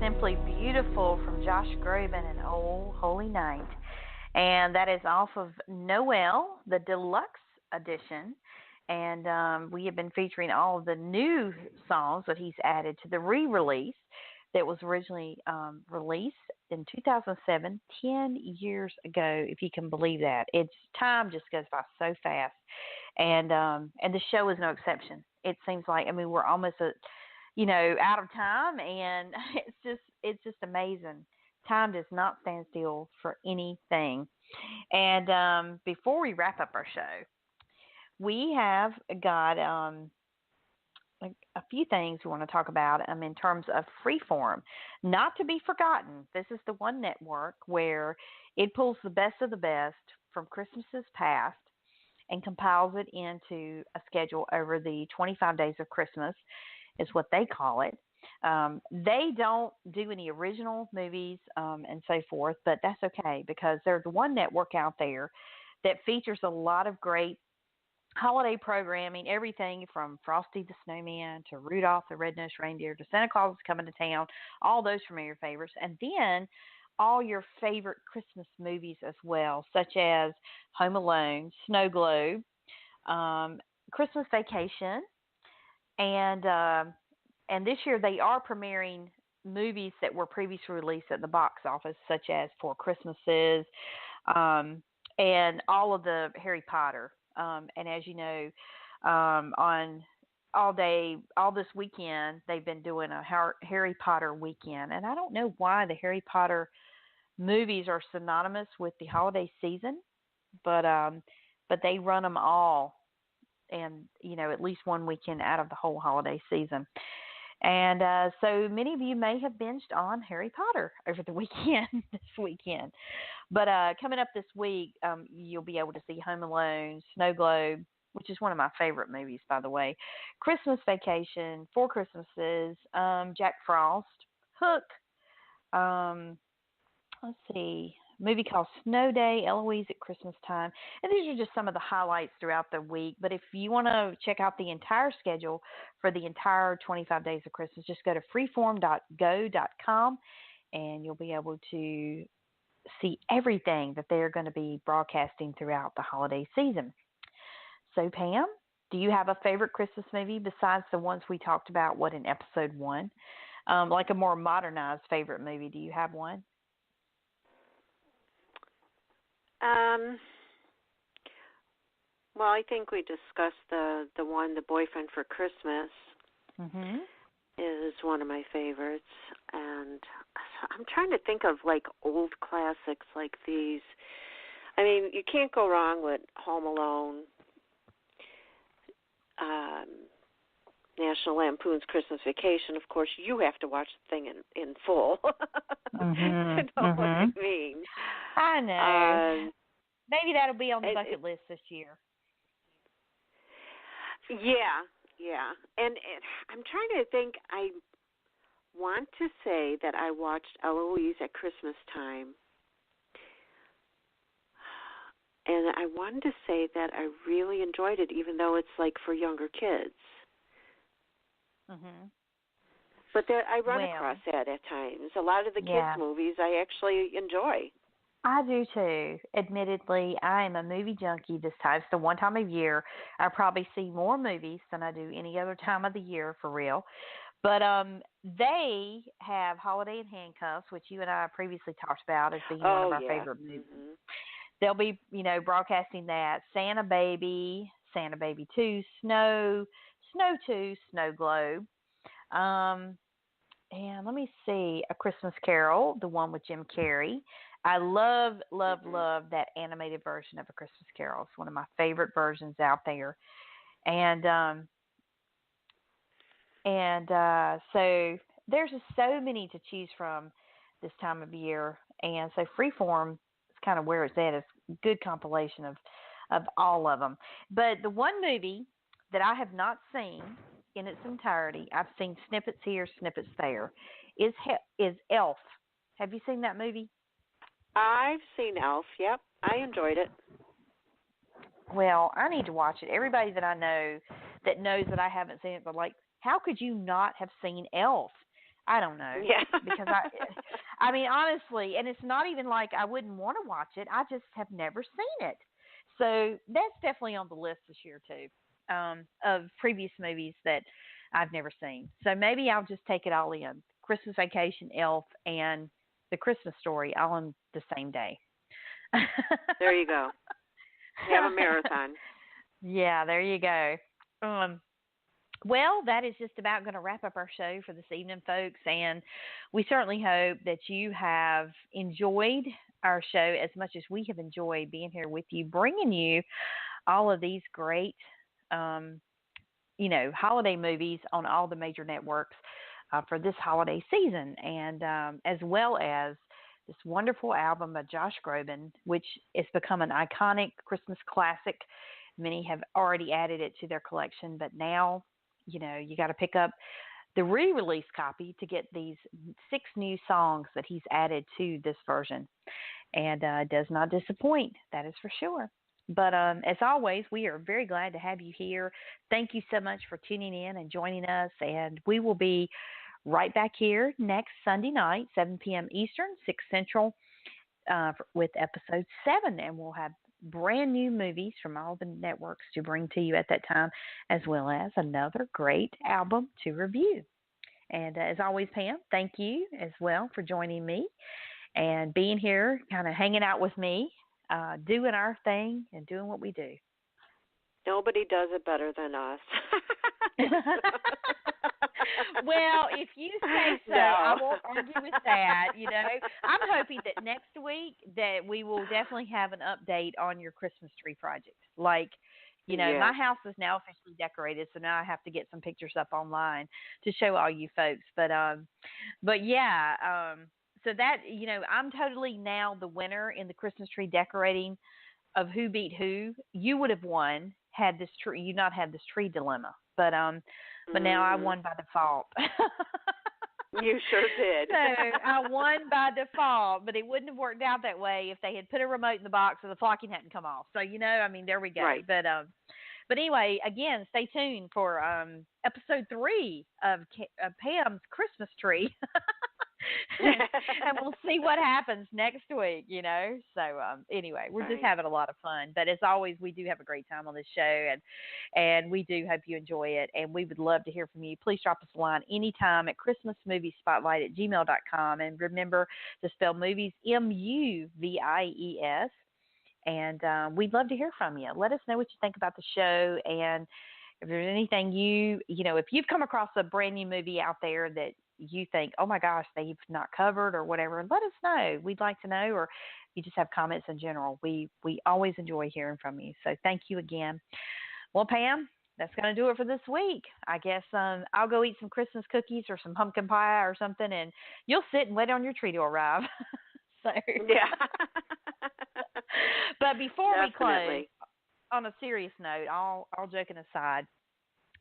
Simply Beautiful from Josh Groban and Oh Holy Night. And that is off of Noel, the deluxe edition. And we have been featuring all of the new songs that he's added to the re-release that was originally released in 2007, 10 years ago, if you can believe that. It's time just goes by so fast. And the show is no exception. It seems like, I mean, we're almost out of time, and it's just amazing. Time does not stand still for anything. And before we wrap up our show, we have got a few things we want to talk about in terms of Freeform. Not to be forgotten, this is the one network where it pulls the best of the best from Christmases past and compiles it into a schedule over the 25 days of Christmas, is what they call it. They don't do any original movies and so forth, but that's okay because they're the one network out there that features a lot of great holiday programming, everything from Frosty the Snowman to Rudolph the Red-Nosed Reindeer to Santa Claus is Coming to Town, all those familiar favorites, and then all your favorite Christmas movies as well, such as Home Alone, Snow Globe, Christmas Vacation, and this year they are premiering movies that were previously released at the box office, such as Four Christmases, and all of the Harry Potter. And as you know, on all this weekend, they've been doing a Harry Potter weekend. And I don't know why the Harry Potter movies are synonymous with the holiday season, but they run them all, and at least one weekend out of the whole holiday season. And so many of you may have binged on Harry Potter over the weekend, this weekend. But coming up this week, you'll be able to see Home Alone, Snow Globe, which is one of my favorite movies, by the way, Christmas Vacation, Four Christmases, Jack Frost, Hook, let's see, a movie called Snow Day, Eloise at Christmas Time. And these are just some of the highlights throughout the week. But if you want to check out the entire schedule for the entire 25 days of Christmas, just go to freeform.go.com and you'll be able to see everything that they're going to be broadcasting throughout the holiday season. So, Pam, do you have a favorite Christmas movie besides the ones we talked about, in episode 1? Like a more modernized favorite movie, do you have one? Well, I think we discussed the one, The Boyfriend for Christmas, is one of my favorites. And I'm trying to think of old classics like these. I mean, you can't go wrong with Home Alone, National Lampoon's Christmas Vacation. Of course, you have to watch the thing in full. You know what I mean? I know. Maybe that'll be on the bucket list this year. Yeah. And I'm trying to think. I want to say that I watched Eloise at Christmas time. And I wanted to say that I really enjoyed it, even though it's for younger kids. But I run across that at times. A lot of the kids' movies I actually enjoy. I do too. Admittedly, I am a movie junkie this time. It's the one time of year I probably see more movies than I do any other time of the year, for real. But they have Holiday in Handcuffs, which you and I previously talked about as being one of our favorite movies. They'll be, broadcasting that. Santa Baby 2, Snow 2, Snow Globe. And let me see, A Christmas Carol, the one with Jim Carrey. I love that animated version of A Christmas Carol. It's one of my favorite versions out there. And so there's just so many to choose from this time of year. And so Freeform is kind of where it's at. It's a good compilation of all of them. But the one movie that I have not seen in its entirety, I've seen snippets here, snippets there, is Elf. Have you seen that movie? I've seen Elf, yep. I enjoyed it. Well, I need to watch it. Everybody that I know that knows that I haven't seen it, but how could you not have seen Elf? I don't know. Yeah. Because I mean, honestly, and it's not even like I wouldn't want to watch it. I just have never seen it. So that's definitely on the list this year too, of previous movies that I've never seen. So maybe I'll just take it all in: Christmas Vacation, Elf, and The Christmas Story, all on the same day. There you go. We have a marathon. Yeah, there you go. Well, that is just about going to wrap up our show for this evening, folks. And we certainly hope that you have enjoyed our show as much as we have enjoyed being here with you, bringing you all of these great, holiday movies on all the major networks for this holiday season, and as well as this wonderful album by Josh Groban, which has become an iconic Christmas classic. Many have already added it to their collection, but now, you got to pick up the re-release copy to get these 6 new songs that he's added to this version. And does not disappoint, that is for sure. But as always, we are very glad to have you here. Thank you so much for tuning in and joining us. And we will be right back here next Sunday night, 7 p.m. Eastern, 6 Central, with episode 7. And we'll have brand new movies from all the networks to bring to you at that time, as well as another great album to review. And as always, Pam, thank you as well for joining me and being here, kind of hanging out with me, doing our thing and doing what we do. Nobody does it better than us. Well, if you say so, no. I won't argue with that. I'm hoping that next week that we will definitely have an update on your Christmas tree project. Like, my house is now officially decorated, so now I have to get some pictures up online to show all you folks. But yeah. So that, I'm totally now the winner in the Christmas tree decorating of who beat who. You would have won had this tree, you not had this tree dilemma. But now I won by default. You sure did. So I won by default, but it wouldn't have worked out that way if they had put a remote in the box or the flocking hadn't come off. So, there we go. Right. But anyway, again, stay tuned for episode 3 of Pam's Christmas Tree. And we'll see what happens next week, So anyway, we're just having a lot of fun. But as always, we do have a great time on this show, and we do hope you enjoy it. And we would love to hear from you. Please drop us a line anytime at christmasmoviespotlight@gmail.com. And remember to spell movies MUVIES. And we'd love to hear from you. Let us know what you think about the show. And if there's anything if you've come across a brand new movie out there that you think, oh my gosh, they've not covered or whatever, let us know. We'd like to know, or if you just have comments in general. We always enjoy hearing from you. So thank you again. Well, Pam, that's going to do it for this week. I guess I'll go eat some Christmas cookies or some pumpkin pie or something, and you'll sit and wait on your tree to arrive. So yeah. But before Definitely. we close, on a serious note, all joking aside,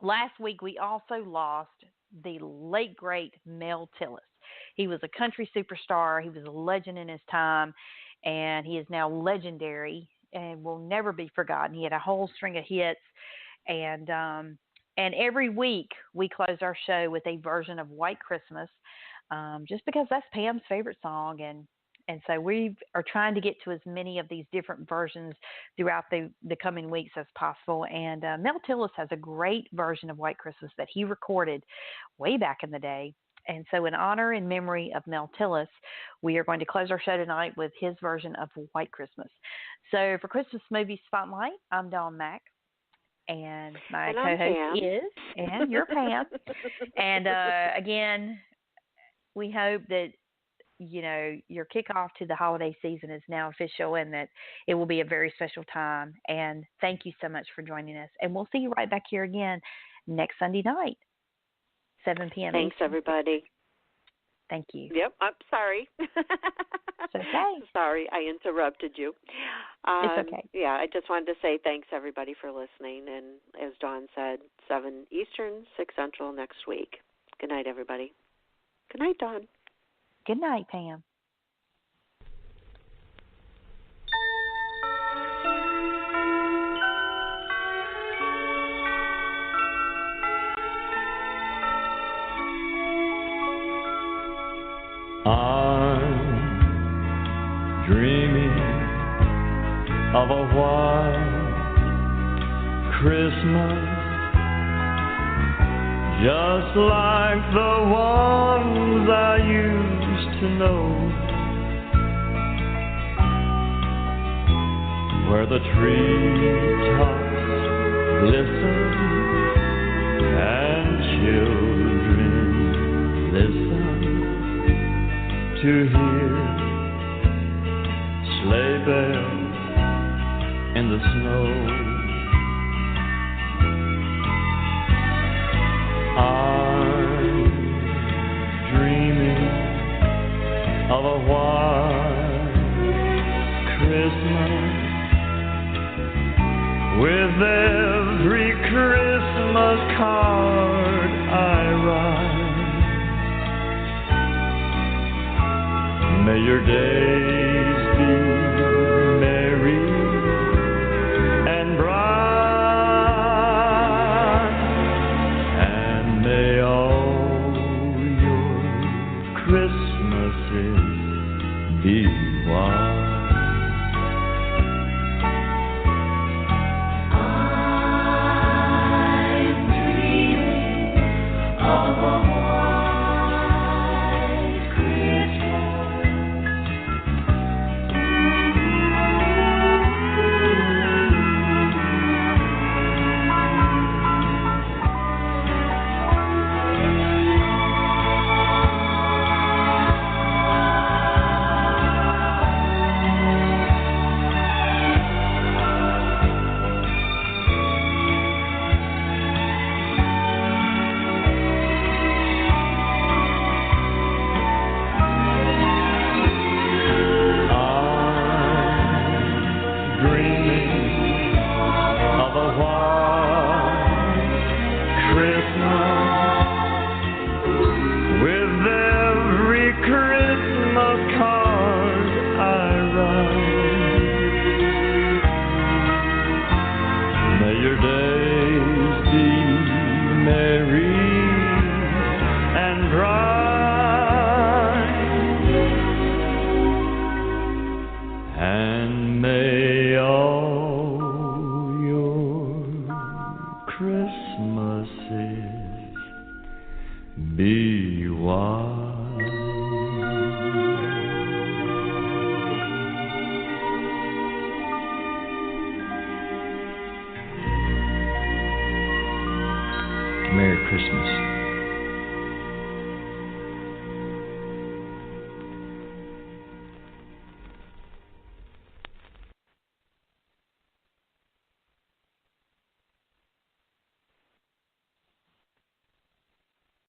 last week we also lost the late, great Mel Tillis. He was a country superstar. He was a legend in his time, and he is now legendary and will never be forgotten. He had a whole string of hits, and every week we close our show with a version of White Christmas, just because that's Pam's favorite song, and so we are trying to get to as many of these different versions throughout the coming weeks as possible. And Mel Tillis has a great version of White Christmas that he recorded way back in the day. And so in honor and memory of Mel Tillis, we are going to close our show tonight with his version of White Christmas. So for Christmas Movie Spotlight, I'm Dawn Mack. And my co-host is, and you're Pam. And again, we hope that your kickoff to the holiday season is now official and that it will be a very special time. And thank you so much for joining us. And we'll see you right back here again next Sunday night, 7 p.m. Thanks, Eastern. everybody. Thank you. Yep, I'm sorry. It's okay. Sorry, I interrupted you. It's okay. Yeah, I just wanted to say thanks, everybody, for listening. And as Dawn said, 7 Eastern, 6 Central next week. Good night, everybody. Good night, Dawn. Good night, Pam. I'm dreaming of a white Christmas, just like the ones I used to know, where the treetops glisten and children listen to hear sleigh bells in the snow. I'm dreaming of a white Christmas, with every Christmas card I write. May your days be merry and bright, and may all your Christmases be white. Merry Christmas.